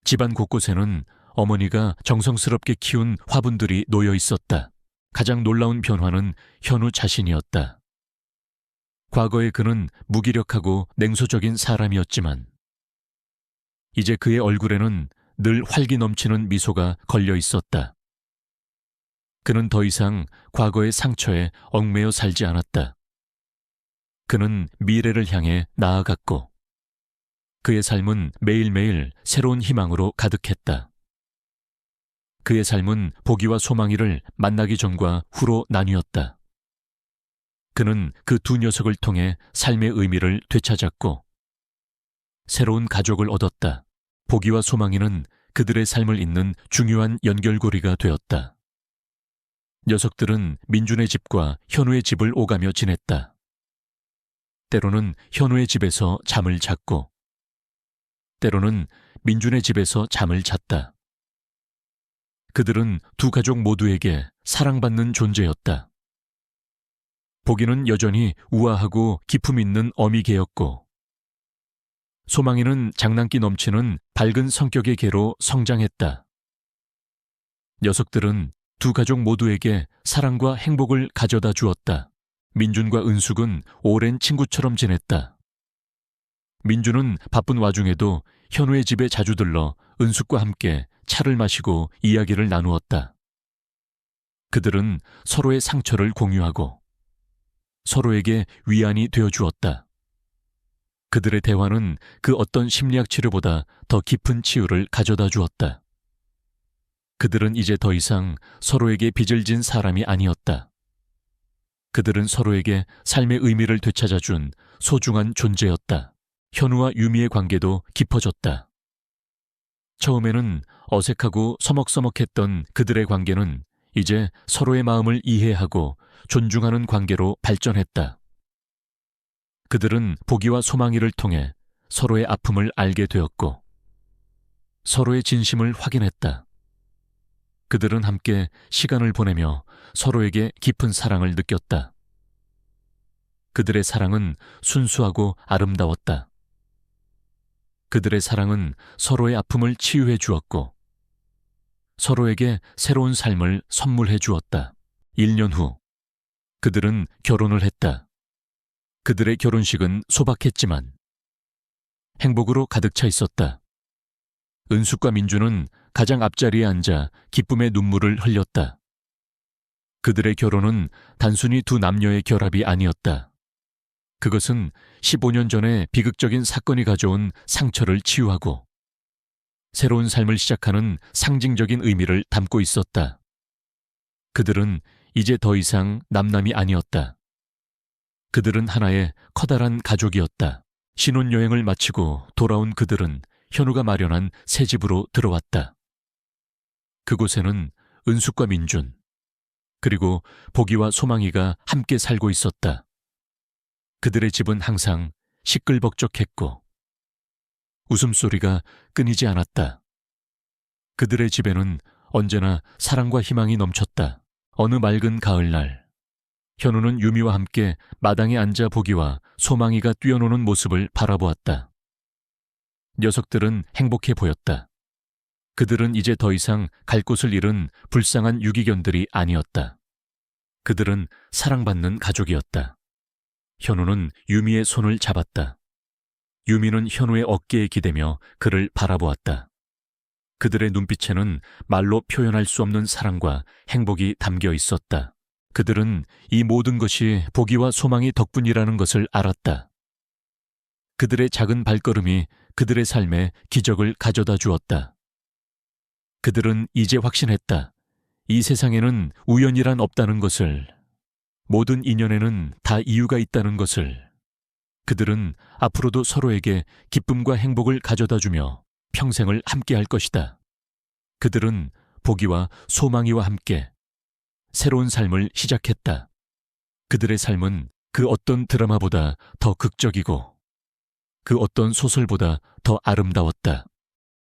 집안 곳곳에는 어머니가 정성스럽게 키운 화분들이 놓여 있었다. 가장 놀라운 변화는 현우 자신이었다. 과거에 그는 무기력하고 냉소적인 사람이었지만 이제 그의 얼굴에는 늘 활기 넘치는 미소가 걸려 있었다. 그는 더 이상 과거의 상처에 얽매여 살지 않았다. 그는 미래를 향해 나아갔고 그의 삶은 매일매일 새로운 희망으로 가득했다. 그의 삶은 보기와 소망이를 만나기 전과 후로 나뉘었다. 그는 그 두 녀석을 통해 삶의 의미를 되찾았고 새로운 가족을 얻었다. 보기와 소망이는 그들의 삶을 잇는 중요한 연결고리가 되었다. 녀석들은 민준의 집과 현우의 집을 오가며 지냈다. 때로는 현우의 집에서 잠을 잤고 때로는 민준의 집에서 잠을 잤다. 그들은 두 가족 모두에게 사랑받는 존재였다. 보기는 여전히 우아하고 기품 있는 어미개였고 소망이는 장난기 넘치는 밝은 성격의 개로 성장했다. 녀석들은 두 가족 모두에게 사랑과 행복을 가져다 주었다. 민준과 은숙은 오랜 친구처럼 지냈다. 민준은 바쁜 와중에도 현우의 집에 자주 들러 은숙과 함께 차를 마시고 이야기를 나누었다. 그들은 서로의 상처를 공유하고 서로에게 위안이 되어 주었다. 그들의 대화는 그 어떤 심리학 치료보다 더 깊은 치유를 가져다 주었다. 그들은 이제 더 이상 서로에게 빚을 진 사람이 아니었다. 그들은 서로에게 삶의 의미를 되찾아준 소중한 존재였다. 현우와 유미의 관계도 깊어졌다. 처음에는 어색하고 서먹서먹했던 그들의 관계는 이제 서로의 마음을 이해하고 존중하는 관계로 발전했다. 그들은 보기와 소망이를 통해 서로의 아픔을 알게 되었고 서로의 진심을 확인했다. 그들은 함께 시간을 보내며 서로에게 깊은 사랑을 느꼈다. 그들의 사랑은 순수하고 아름다웠다. 그들의 사랑은 서로의 아픔을 치유해 주었고 서로에게 새로운 삶을 선물해 주었다. 1년 후 그들은 결혼을 했다. 그들의 결혼식은 소박했지만 행복으로 가득 차 있었다. 은숙과 민주는 가장 앞자리에 앉아 기쁨의 눈물을 흘렸다. 그들의 결혼은 단순히 두 남녀의 결합이 아니었다. 그것은 15년 전에 비극적인 사건이 가져온 상처를 치유하고 새로운 삶을 시작하는 상징적인 의미를 담고 있었다. 그들은 이제 더 이상 남남이 아니었다. 그들은 하나의 커다란 가족이었다. 신혼여행을 마치고 돌아온 그들은 현우가 마련한 새 집으로 들어왔다. 그곳에는 은숙과 민준, 그리고 보기와 소망이가 함께 살고 있었다. 그들의 집은 항상 시끌벅적했고 웃음소리가 끊이지 않았다. 그들의 집에는 언제나 사랑과 희망이 넘쳤다. 어느 맑은 가을날, 현우는 유미와 함께 마당에 앉아 보기와 소망이가 뛰어노는 모습을 바라보았다. 녀석들은 행복해 보였다. 그들은 이제 더 이상 갈 곳을 잃은 불쌍한 유기견들이 아니었다. 그들은 사랑받는 가족이었다. 현우는 유미의 손을 잡았다. 유미는 현우의 어깨에 기대며 그를 바라보았다. 그들의 눈빛에는 말로 표현할 수 없는 사랑과 행복이 담겨 있었다. 그들은 이 모든 것이 보기와 소망이 덕분이라는 것을 알았다. 그들의 작은 발걸음이 그들의 삶에 기적을 가져다 주었다. 그들은 이제 확신했다. 이 세상에는 우연이란 없다는 것을, 모든 인연에는 다 이유가 있다는 것을. 그들은 앞으로도 서로에게 기쁨과 행복을 가져다 주며 평생을 함께할 것이다. 그들은 보기와 소망이와 함께 새로운 삶을 시작했다. 그들의 삶은 그 어떤 드라마보다 더 극적이고 그 어떤 소설보다 더 아름다웠다.